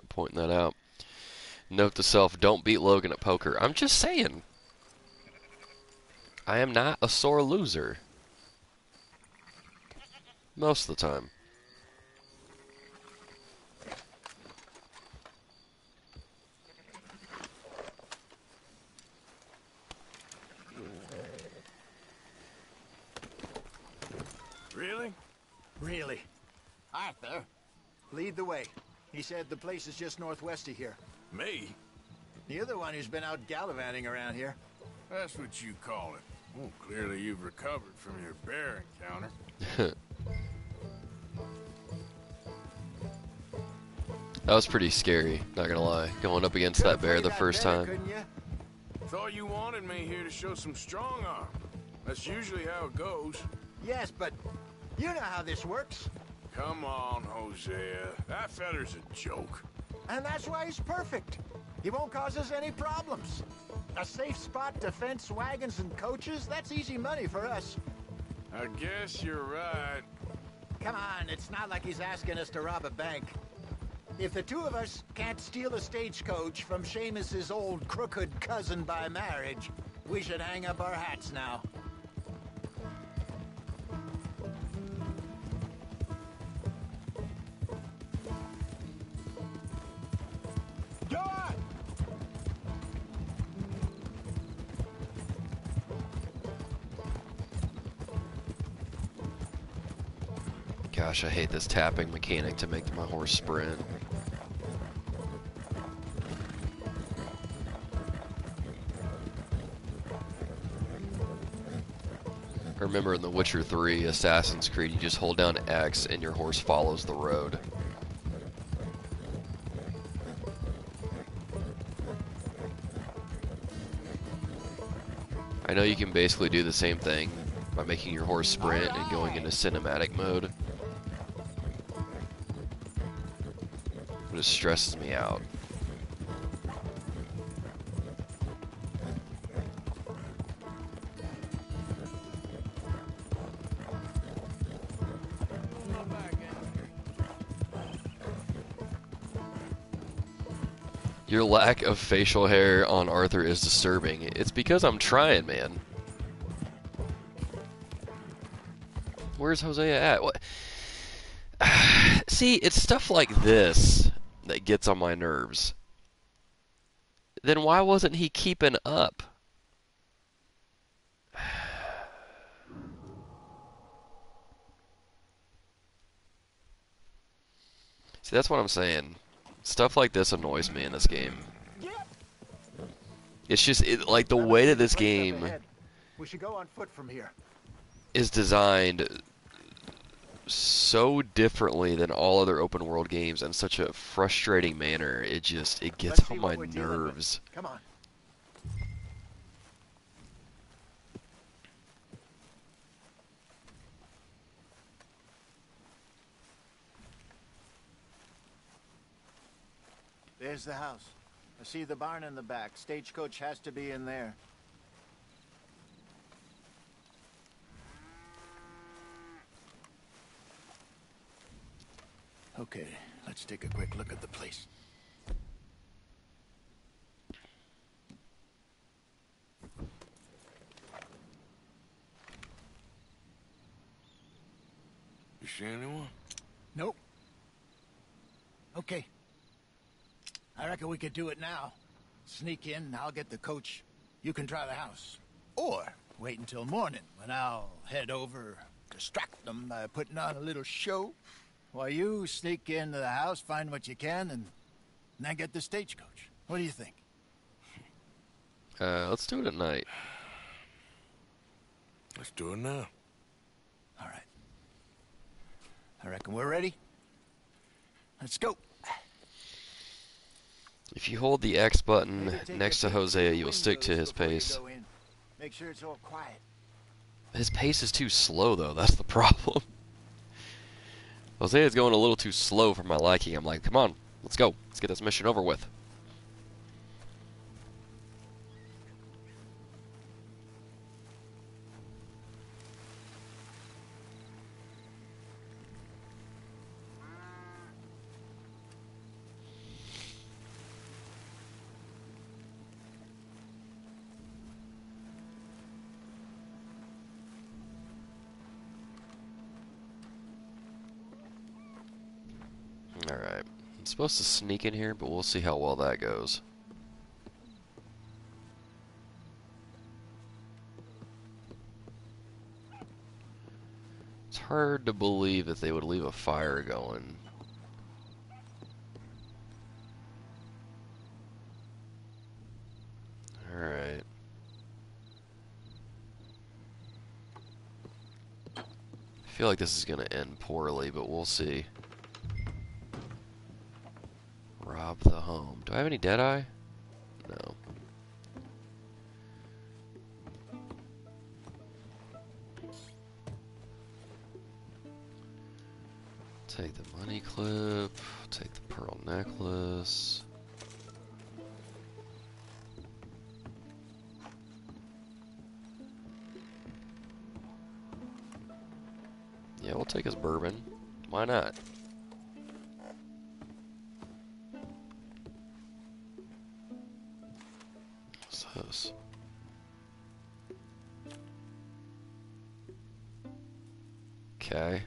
pointing that out. Note to self, don't beat Logan at poker. I'm just saying. I am not a sore loser. Most of the time. Really? Really? Arthur, lead the way. He said the place is just northwest of here. Me? You're the one who's been out gallivanting around here. That's what you call it. Well, clearly you've recovered from your bear encounter. That was pretty scary, not gonna lie. Going up against that bear the first time. Couldn't you? Thought you wanted me here to show some strong arm. That's usually how it goes. Yes, but you know how this works. Come on, Hosea. That feller's a joke. And that's why he's perfect. He won't cause us any problems. A safe spot to fence wagons and coaches, that's easy money for us. I guess you're right. Come on, it's not like he's asking us to rob a bank. If the two of us can't steal a stagecoach from Seamus's old crooked cousin by marriage, we should hang up our hats now. Gosh, I hate this tapping mechanic to make my horse sprint. I remember in The Witcher 3, Assassin's Creed, you just hold down X and your horse follows the road. I know you can basically do the same thing by making your horse sprint and going into cinematic mode, but it stresses me out. Your lack of facial hair on Arthur is disturbing. It's because I'm trying, man. Where's Hosea at? What? See, it's stuff like this that gets on my nerves. Then why wasn't he keeping up? See, that's what I'm saying. Stuff like this annoys me in this game. It's just like the way that this game We should go on foot from here. is designed so differently than all other open world games in such a frustrating manner. It gets on my nerves. Come on. There's the house. I see the barn in the back. Stagecoach has to be in there. Okay, let's take a quick look at the place. You see anyone? Nope. Okay. I reckon we could do it now. Sneak in, I'll get the coach. You can try the house. Or wait until morning when I'll head over, distract them by putting on a little show. While you sneak into the house, find what you can, and then get the stagecoach. What do you think? Let's do it at night. Let's do it now. All right. I reckon we're ready. Let's go. If you hold the X button next to Hosea, you will stick to his pace. Make sure it's all quiet. His pace is too slow, though. That's the problem. Hosea's going a little too slow for my liking. I'm like, come on, let's go. Let's get this mission over with. Alright. I'm supposed to sneak in here, but we'll see how well that goes. It's hard to believe that they would leave a fire going. Alright. I feel like this is going to end poorly, but we'll see. Rob the home. Do I have any Deadeye? No. Take the money clip. Take the pearl necklace. Yeah, we'll take his bourbon. Why not? What's this? Okay.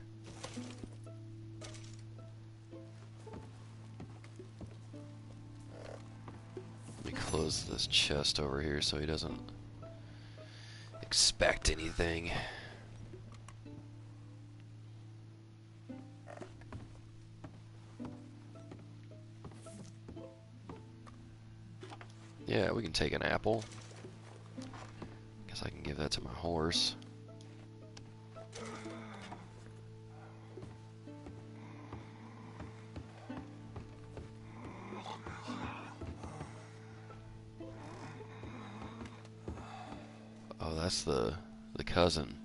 Let me close this chest over here so he doesn't expect anything. Yeah, we can take an apple. Guess I can give that to my horse. Oh, that's the cousin.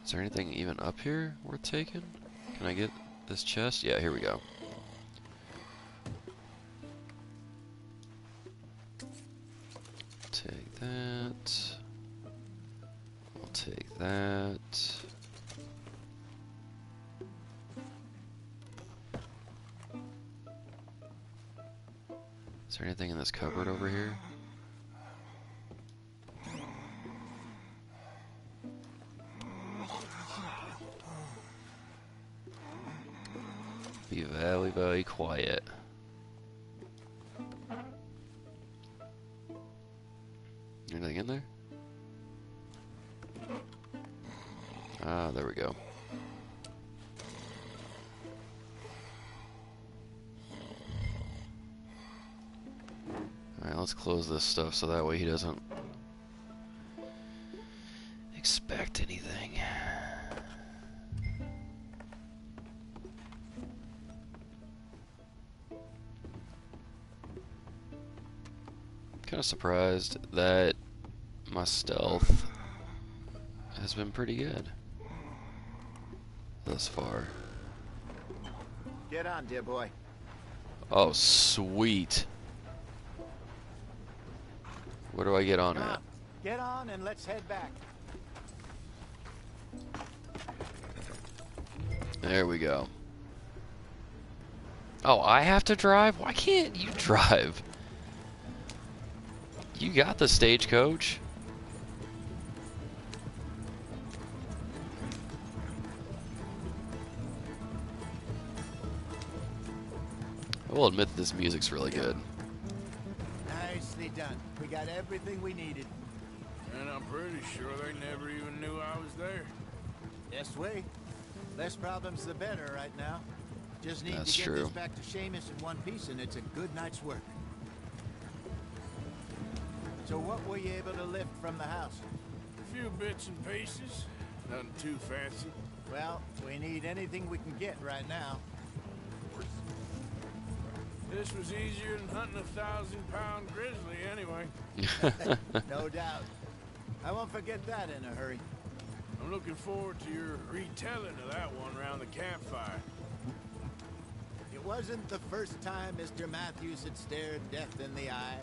Is there anything even up here worth taking? Can I get this chest? Yeah, here we go. Take that. I'll take that. Is there anything in this cupboard over here? Be very, very quiet. Anything in there? Ah, there we go. Alright, let's close this stuff so that way he doesn't expect anything. Kind of surprised that my stealth has been pretty good thus far. Get on, dear boy. Oh, sweet. Where do I get on at? Get on and let's head back. There we go. Oh, I have to drive? Why can't you drive? You got the stagecoach. I will admit this music's really good. Nicely done. We got everything we needed. And I'm pretty sure they never even knew I was there. Yes, way. Less problems the better right now. Just need That's to get true. this back to Seamus in one piece and it's a good night's work. So what were you able to lift from the house? A few bits and pieces. Nothing too fancy. Well, we need anything we can get right now. This was easier than hunting a 1,000-pound grizzly anyway. No doubt. I won't forget that in a hurry. I'm looking forward to your retelling of that one around the campfire. It wasn't the first time Mr. Matthews had stared death in the eye.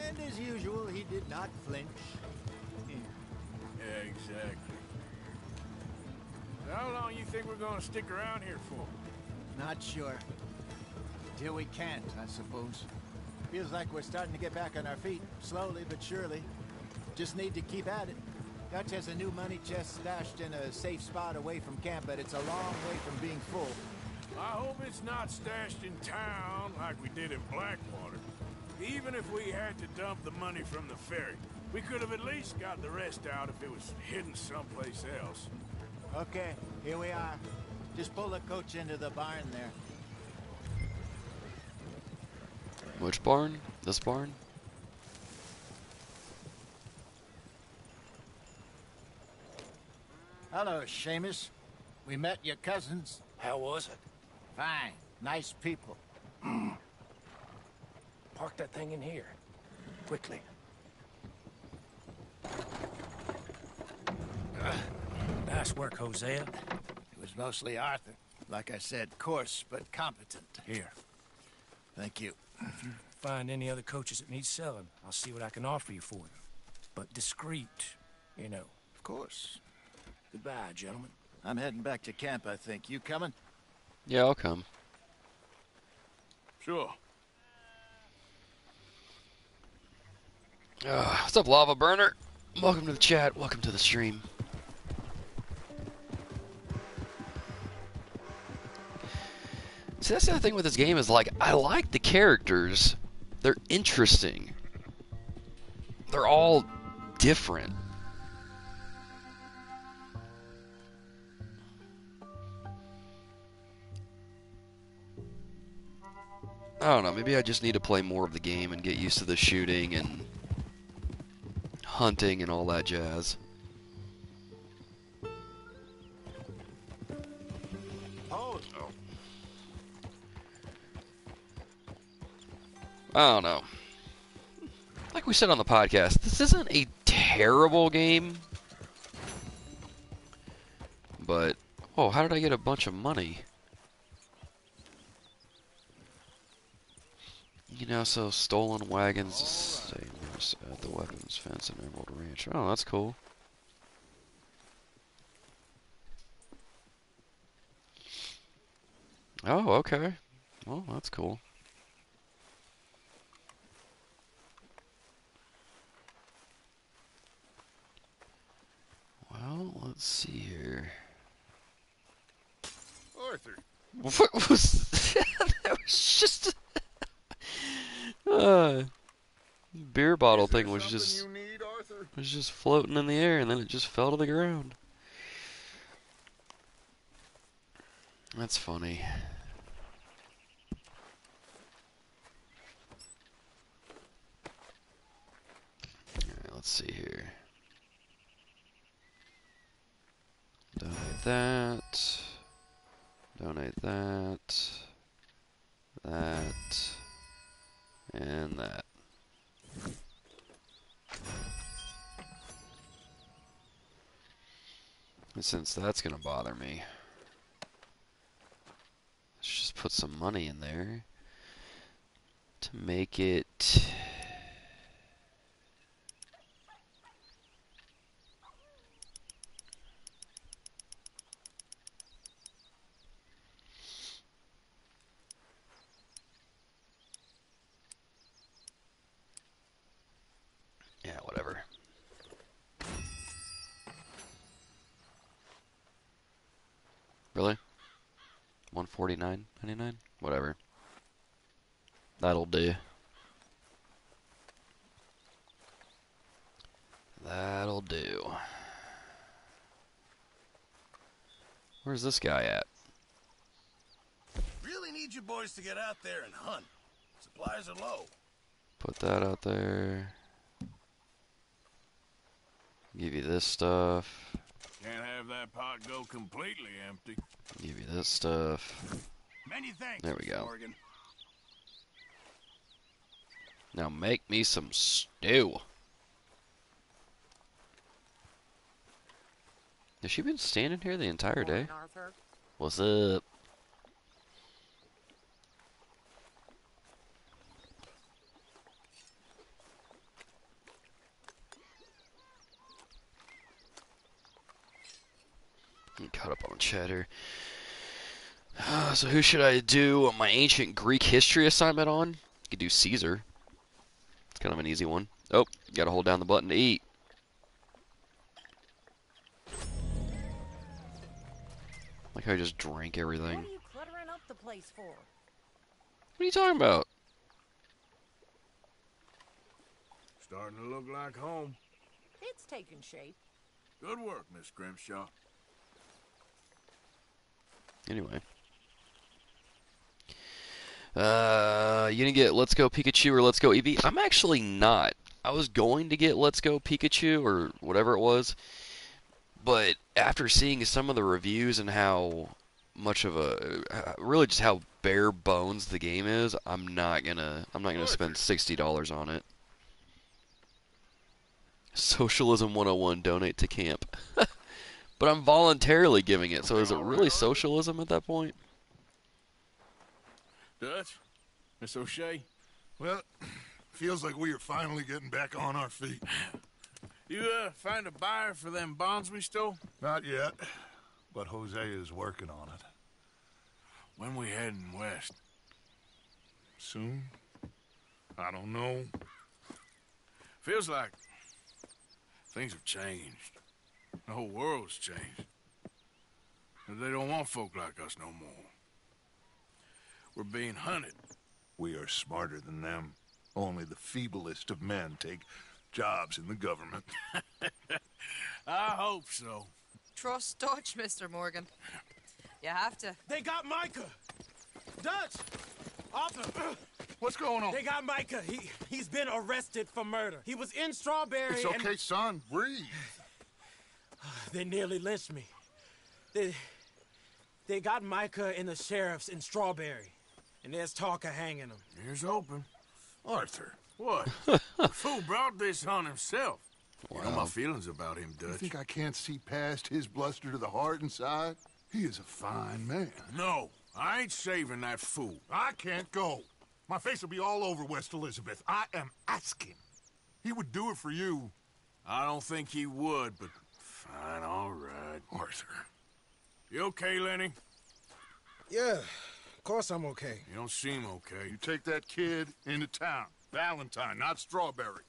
And as usual, he did not flinch. Yeah, exactly. How long you think we're gonna stick around here for? Not sure. Till we can't, I suppose. Feels like we're starting to get back on our feet, slowly but surely. Just need to keep at it. Dutch has a new money chest stashed in a safe spot away from camp, but it's a long way from being full. I hope it's not stashed in town like we did in Blackwater. Even if we had to dump the money from the ferry, we could have at least got the rest out if it was hidden someplace else. Okay, here we are. Just pull the coach into the barn there. Which barn? This barn? Hello, Seamus. We met your cousins. How was it? Fine. Nice people. Park that thing in here. Quickly. Nice work, Hosea. It was mostly Arthur. Like I said, coarse but competent. Here. Thank you. If you find any other coaches that need selling, I'll see what I can offer you for them. But discreet, you know. Of course. Goodbye, gentlemen. I'm heading back to camp, I think. You coming? Yeah, I'll come. Sure. What's up, Lava Burner? Welcome to the chat. Welcome to the stream. See, that's the other thing with this game is, like, I like the characters. They're interesting. They're all different. I don't know, maybe I just need to play more of the game and get used to the shooting and hunting and all that jazz. I don't know. Like we said on the podcast, this isn't a terrible game. But, oh, how did I get a bunch of money? You know, so stolen wagons, same at the weapons fence and Emerald Ranch. Oh, that's cool. Oh, okay. Well, that's cool. Well, let's see here. Arthur. What was that? Was just beer bottle thing was just floating in the air, and then it just fell to the ground. That's funny. Alright, let's see here. Donate that. Donate that. That. And that. And since that's gonna bother me, let's just put some money in there to make it. Yeah, whatever. Really? 149.99? Whatever. That'll do. That'll do. Where's this guy at? Really need you boys to get out there and hunt. Supplies are low. Put that out there. Give you this stuff. Can't have that pot go completely empty. Give you this stuff. Many thanks. There we go. Morgan. Now make me some stew. Has she been standing here the entire day? Arthur. What's up? I'm caught up on cheddar. So who should I do my ancient Greek history assignment on? You could do Caesar. It's kind of an easy one. Oh, you gotta hold down the button to eat. Like how I just drank everything. What are you cluttering up the place for? What are you talking about? Starting to look like home. It's taking shape. Good work, Miss Grimshaw. Anyway. You gonna get Let's Go Pikachu or Let's Go Eevee? I'm actually not. I was going to get Let's Go Pikachu or whatever it was, but after seeing some of the reviews and how much of a, really just how bare bones the game is, I'm not gonna spend $60 on it. Socialism 101, donate to camp. But I'm voluntarily giving it, so is it really socialism at that point? Dutch? Miss O'Shea? Well, feels like we are finally getting back on our feet. You, find a buyer for them bonds we stole? Not yet, but Jose is working on it. When we heading west? Soon? I don't know. Feels like things have changed. The whole world's changed. They don't want folk like us no more. We're being hunted. We are smarter than them. Only the feeblest of men take jobs in the government. I hope so. Trust Dutch, Mr. Morgan. You have to. They got Micah! Dutch! Arthur! What's going on? They got Micah. He's been arrested for murder. He was in Strawberry. It's okay, son. Breathe. They nearly lynched me. They got Micah and the sheriffs in Strawberry. And there's talk of hanging him. Here's hoping. Arthur. What? The fool brought this on himself. Wow. You know my feelings about him, Dutch. You think I can't see past his bluster to the heart inside? He is a fine man. No, I ain't saving that fool. I can't go. My face will be all over West Elizabeth. I am asking. He would do it for you. I don't think he would, but fine, all right. Arthur. You okay, Lenny? Yeah, of course I'm okay. You don't seem okay. You take that kid into town. Valentine, not Strawberry.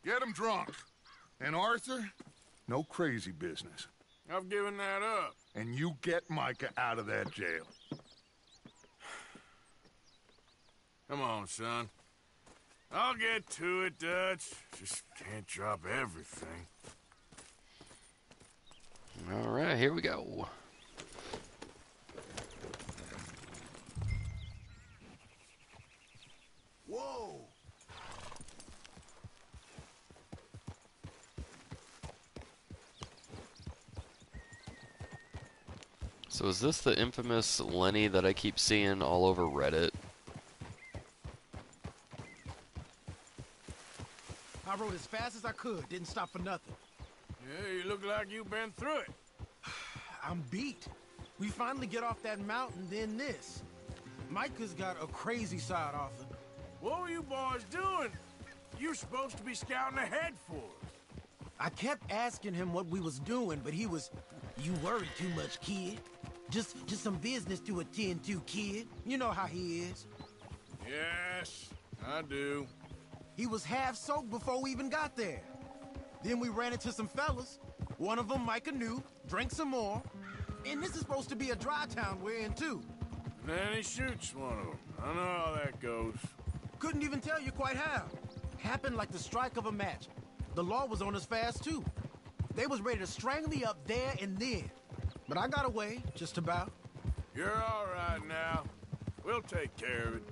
Get him drunk. And Arthur, no crazy business. I've given that up. And you get Micah out of that jail. Come on, son. I'll get to it, Dutch. Just can't drop everything. All right, here we go. Whoa! So is this the infamous Lenny that I keep seeing all over Reddit? I rode as fast as I could, didn't stop for nothing. Yeah, you look like you've been through it. I'm beat. We finally get off that mountain, then this. Micah's got a crazy side, Arthur. What were you boys doing? You're supposed to be scouting ahead for us. I kept asking him what we was doing, but he was, "You worry too much, kid. Just some business to attend to, kid. You know how he is." Yes, I do. He was half soaked before we even got there. Then we ran into some fellas. One of them Micah knew, drank some more. And this is supposed to be a dry town we're in, too. And then he shoots one of them. I know how that goes. Couldn't even tell you quite how. Happened like the strike of a match. The law was on us fast, too. They was ready to strangle me up there and then. But I got away, just about. You're all right now. We'll take care of it.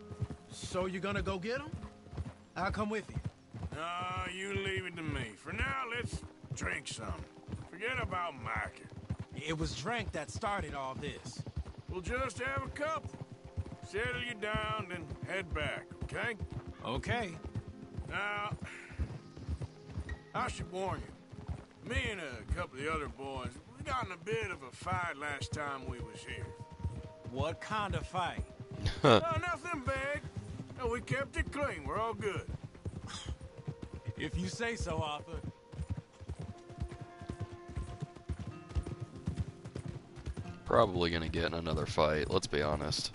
So you're gonna go get him? I'll come with you. No, you leave it to me. For now, let's drink some. Forget about Micah. It was drink that started all this. We'll just have a couple. Settle you down, then head back, okay? Okay. Now, I should warn you. Me and a couple of the other boys, we got in a bit of a fight last time we was here. What kind of fight? Nothing big. No, we kept it clean. We're all good. If you say so, Arthur. Probably gonna get in another fight, let's be honest.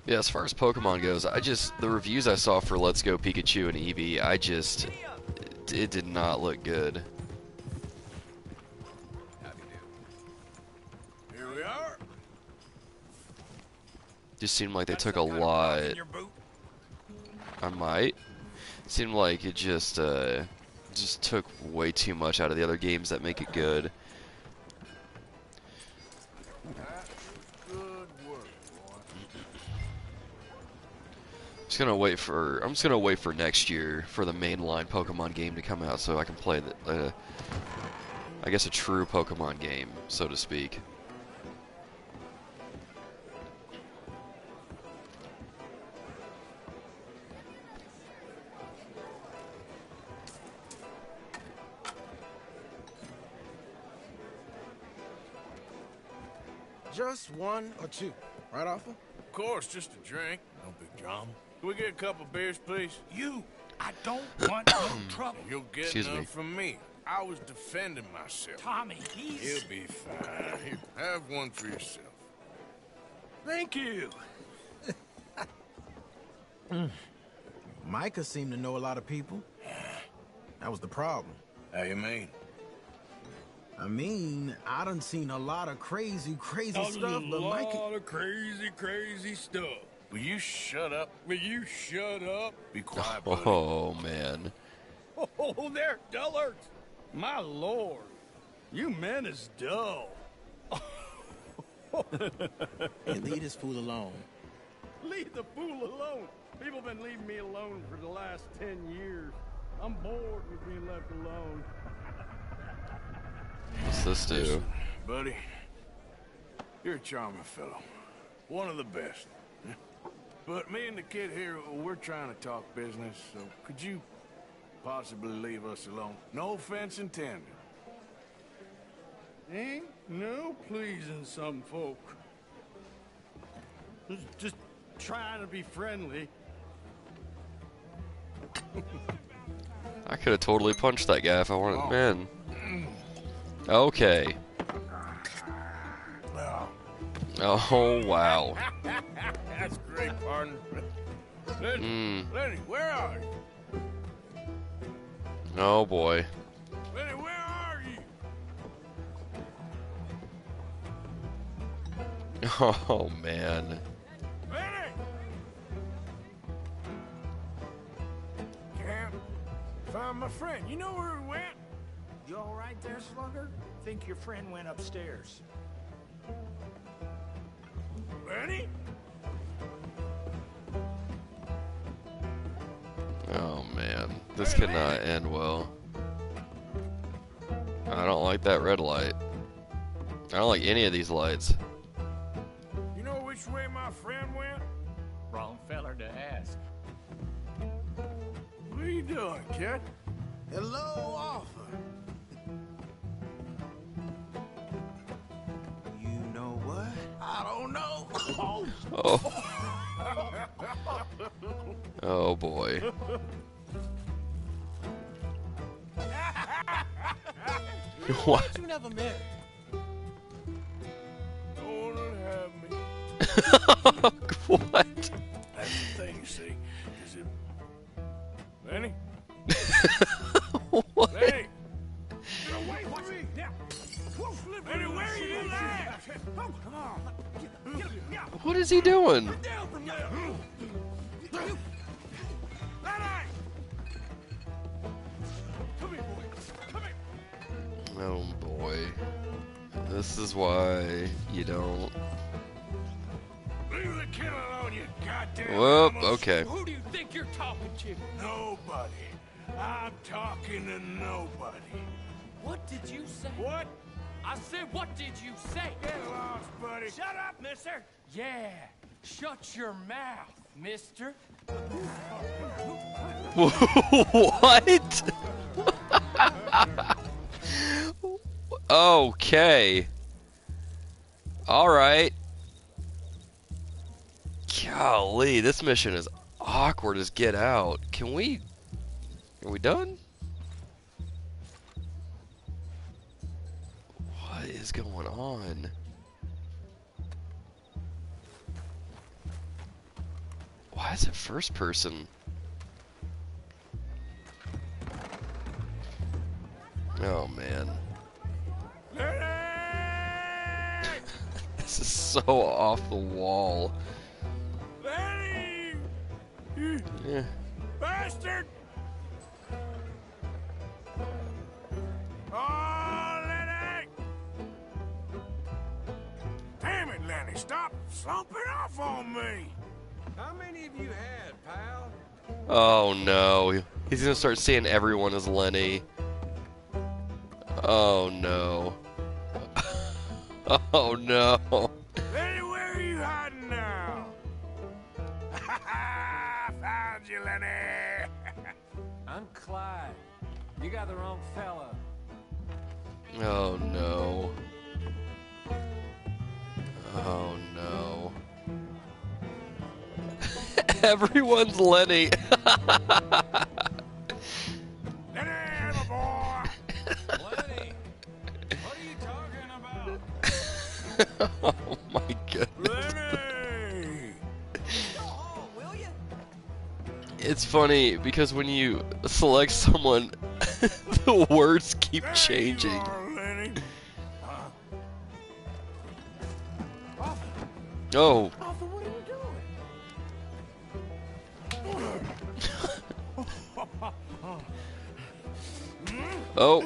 Yeah, as far as Pokemon goes, the reviews I saw for Let's Go Pikachu and Eevee, it did not look good. Here we are. Just seemed like they took a lot. I might. Seemed like it just took way too much out of the other games that make it good. I'm just gonna wait for next year for the mainline Pokemon game to come out so I can play I guess a true Pokemon game, so to speak. Just one or two, right, Arthur? Of course, just a drink. No big drama. Can we get a couple beers, please? I don't want no trouble. You'll get Excuse none me. from me. I was defending myself. Tommy, He'll be fine. Here, have one for yourself. Thank you. Micah seemed to know a lot of people. That was the problem. How you mean? I mean, I done seen a lot of crazy stuff, but Micah... of crazy stuff. Will you shut up? Will you shut up? Be quiet, buddy. Oh man. Oh, they're dullards. My lord. You men is dull. Hey, leave this fool alone. Leave the fool alone. People been leaving me alone for the last 10 years. I'm bored with being left alone. What's this do? Listen, buddy, you're a charming fellow. One of the best. But me and the kid here, we're trying to talk business, so could you possibly leave us alone? No offense intended. Ain't no pleasing some folk. Just trying to be friendly. I could have totally punched that guy if I wanted. Man. Okay. Oh, wow. That's great, partner. Lenny, where are you? Oh, boy. Lenny, where are you? Oh, man. Lenny! Can't find my friend. You know where he went? You all right there, Slugger? Think your friend went upstairs. Lenny? Oh, man. This cannot end well. I don't like that red light. I don't like any of these lights. You know which way my friend went? Wrong feller to ask. What are you doing, kid? Hello, Arthur. You know what? I don't know. Oh. Oh, boy. What? You never met. Don't have me. What? That's the thing, you see. Is it... Lenny? What? Lenny! Get away from me! Now! Lenny, where are you at? Oh, come on! Get him! Yeah! What is he doing? Down from there! Lenny! Come here, boy! Come here! Oh, boy. This is why you don't... Leave the kid alone, you goddamn Whoop, animals. okay. Who do you think you're talking to? Nobody. I'm talking to nobody. What did you say? What? I said, what did you say? Get lost, buddy. Shut up, mister. Yeah, shut your mouth, mister. What? Okay. Alright. Golly, this mission is awkward as get out. Are we done? What is going on? Why is it first person? Oh, man. This is so off the wall. Lenny! You Yeah. bastard! Oh, Lenny! Damn it, Lenny! Stop slumping off on me! How many of you had, pal? Oh no. He's gonna start seeing everyone as Lenny. Oh no. Oh no. Lenny, where are you hiding now? Found you, Lenny! I'm Clyde. You got the wrong fella. Oh no. Oh no. Everyone's Lenny. Lenny, my boy! Lenny, what are you talking about? Oh my goodness. Lenny! It's funny because when you select someone, the words keep changing. There you are, Lenny. Oh. Arthur, what are you doing? Oh.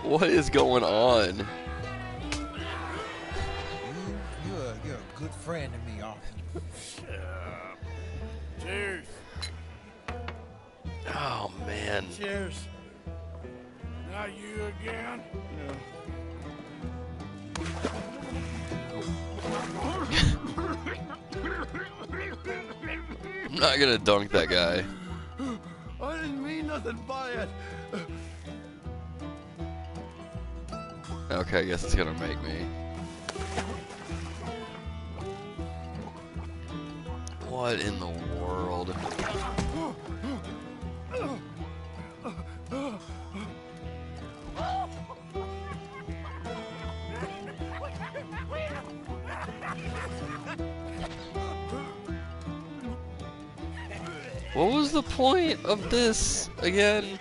What is going on? You're a good friend to me, Arthur. Cheers. Oh, man. Cheers. Not you again? I'm not gonna dunk that guy. I didn't mean nothing by it. Okay, I guess it's gonna make me. What in the world? What was the point of this again?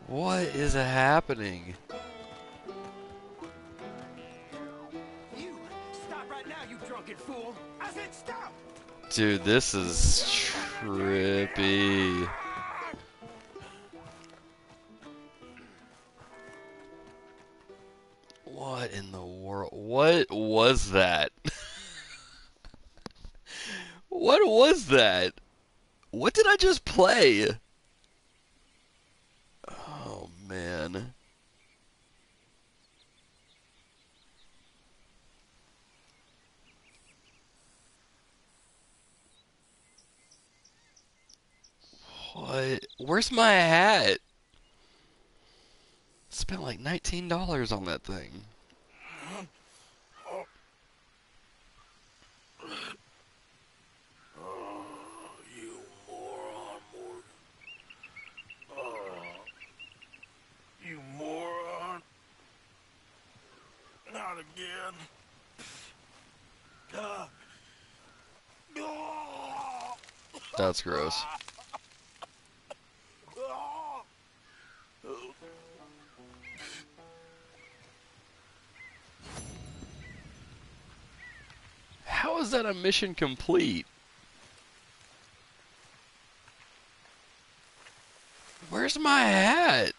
What is happening? You stop right now, you drunken fool! I said stop! Dude, this is trippy. What in the world? What was that? What was that? What did I just play? Oh, man. What? Where's my hat? Spent like $19 on that thing. You moron, Morgan. You moron. Not again. That's gross. How is that a mission complete? Where's my hat?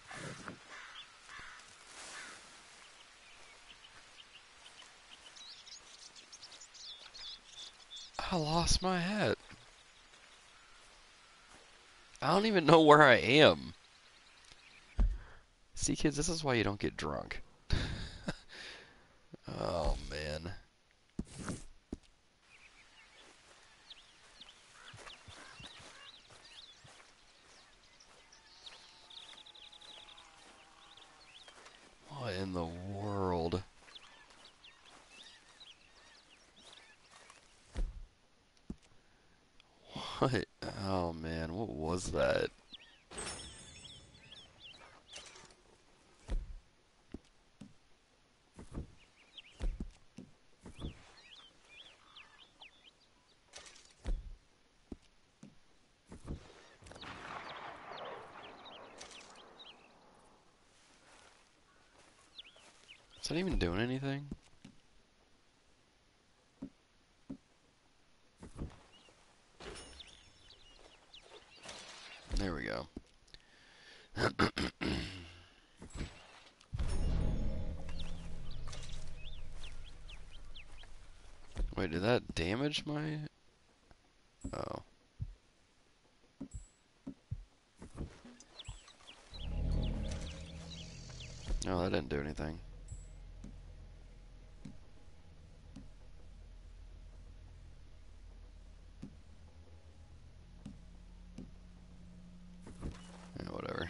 I lost my hat. I don't even know where I am. See, kids, this is why you don't get drunk. Oh, man. What in the world? What? Oh, man, what was that? Is that even doing anything? There we go. Wait, did that damage my... Oh. No, that didn't do anything. Yeah, whatever.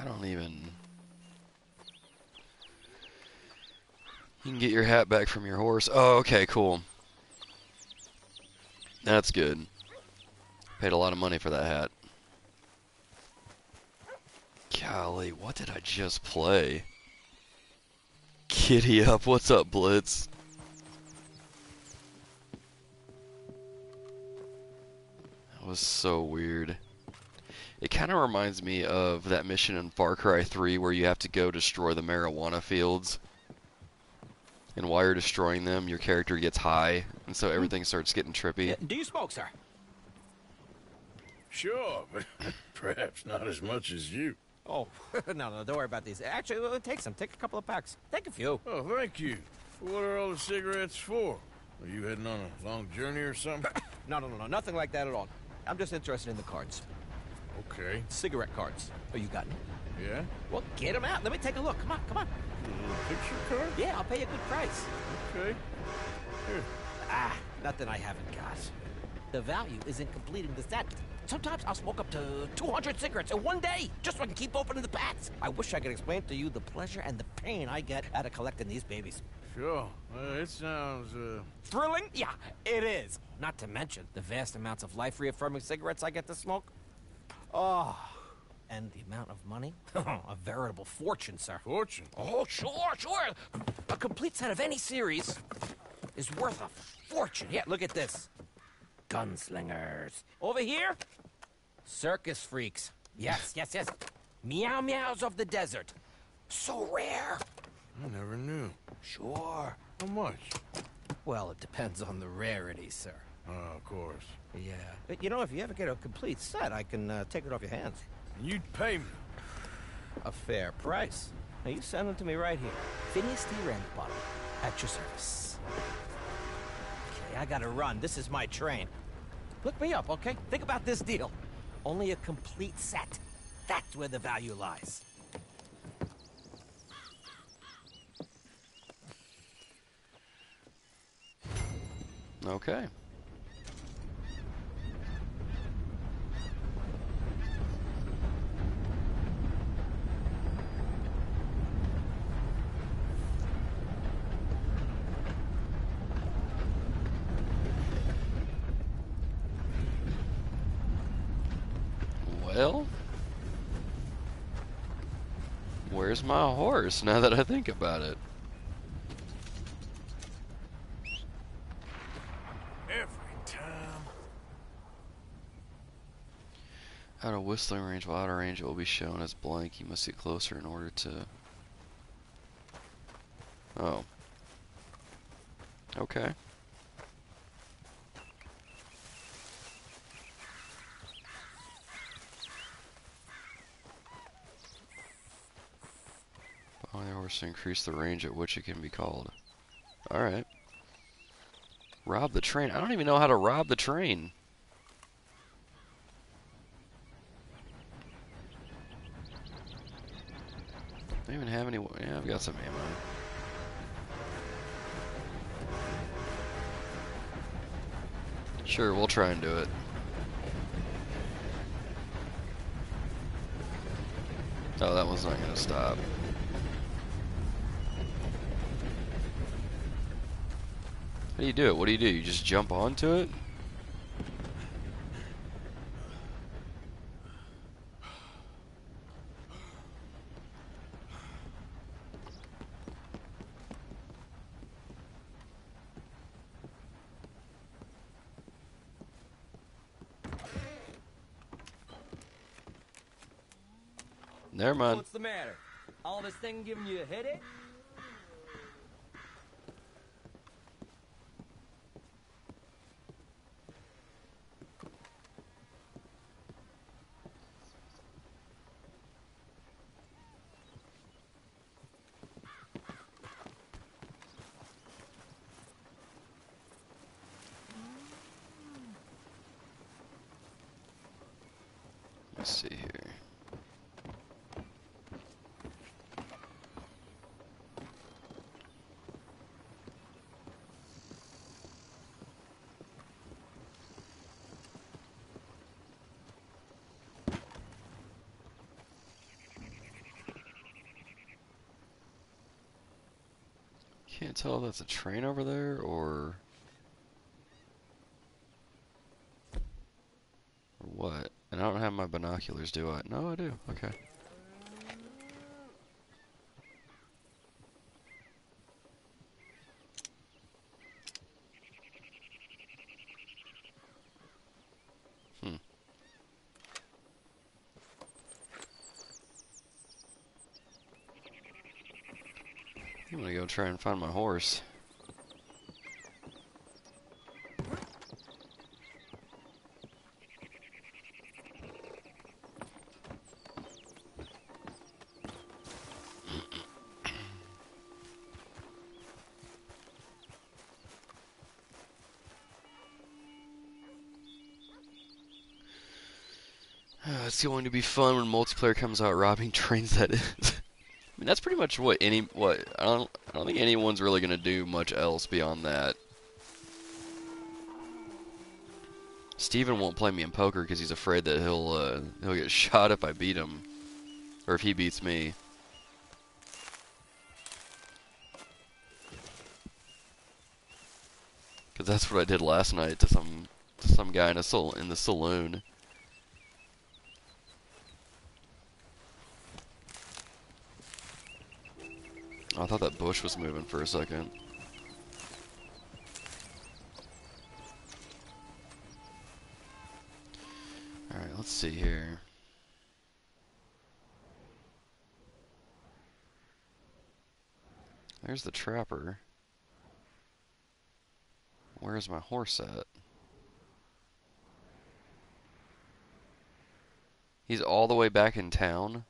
I don't even... You can get your hat back from your horse. Oh, okay, cool. That's good. Paid a lot of money for that hat. Golly, what did I just play? Giddy up, what's up, Blitz? was so weird. It kind of reminds me of that mission in Far Cry 3 where you have to go destroy the marijuana fields. And while you're destroying them, your character gets high, and so everything starts getting trippy. Do you smoke, sir? Sure, but perhaps not as much as you. Oh, no, don't worry about these. Actually, we'll take some. Take a couple of packs. Take a few. Oh, thank you. What are all the cigarettes for? Are you heading on a long journey or something? No, nothing like that at all. I'm just interested in the cards. Okay. Cigarette cards. Oh, you got them? Yeah? Well, get them out. Let me take a look. Come on. A little picture card? Yeah, I'll pay you a good price. Okay. Here. Nothing I haven't got. The value is in completing the set. Sometimes I'll smoke up to 200 cigarettes in one day, just so I can keep opening the packs. I wish I could explain to you the pleasure and the pain I get out of collecting these babies. Sure. It sounds, Thrilling? Yeah, it is. Not to mention the vast amounts of life-reaffirming cigarettes I get to smoke. Oh, and the amount of money? A veritable fortune, sir. Fortune? Oh, sure. A complete set of any series is worth a fortune. Yeah, look at this. Gunslingers. Over here, circus freaks. Yes. Meow meows of the desert. So rare. I never knew. Sure. How much? Well, it depends on the rarity, sir. Oh, of course. Yeah. But, you know, if you ever get a complete set, I can take it off your hands. You'd pay me. A fair price. Now, you send them to me right here. Phineas T. Ramsbottom, at your service. Okay, I gotta run. This is my train. Look me up, okay? Think about this deal. Only a complete set. That's where the value lies. Okay. Well, where's my horse now that I think about it? Every time. Out of whistling range, while out of range it will be shown as blank. You must get closer in order to... Oh. Okay. Behind the horse to increase the range at which it can be called. Alright. Rob the train. I don't even know how to rob the train. I don't even have any... Yeah, I've got some ammo. Sure, we'll try and do it. Oh, that one's not going to stop. How do you do it? What do? You just jump onto it? Never mind. What's the matter? All this thing giving you a headache? Let's see here. Can't tell if that's a train over there or what. And I don't have my binoculars, do I? No, I do. Okay. Hmm. try and find my horse. It's going to be fun when multiplayer comes out. Robbing trains, that is. I mean, that's pretty much what I don't think anyone's really gonna do much else beyond that. Steven won't play me in poker because he's afraid that he'll get shot if I beat him, or if he beats me. Because that's what I did last night to some guy in the saloon. I thought that bush was moving for a second. Alright, let's see here. There's the trapper. Where's my horse at? He's all the way back in town?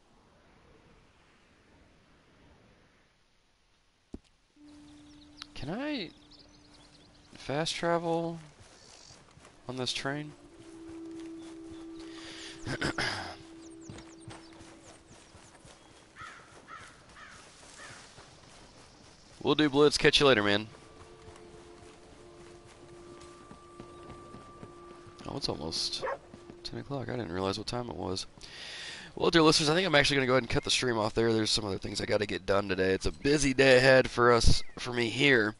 Can I fast travel on this train? Will do, Blitz. Catch you later, man. Oh, it's almost 10 o'clock. I didn't realize what time it was. Well, dear listeners, I think I'm actually going to go ahead and cut the stream off there. There's some other things I got to get done today. It's a busy day ahead for me here.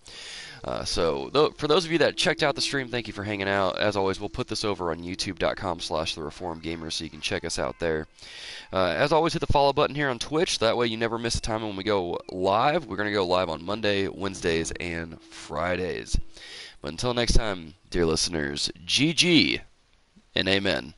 So for those of you that checked out the stream, thank you for hanging out. As always, we'll put this over on youtube.com/thereformedgamer so you can check us out there. As always, hit the follow button here on Twitch. That way you never miss a time when we go live. We're going to go live on Monday, Wednesdays, and Fridays. But until next time, dear listeners, GG and amen.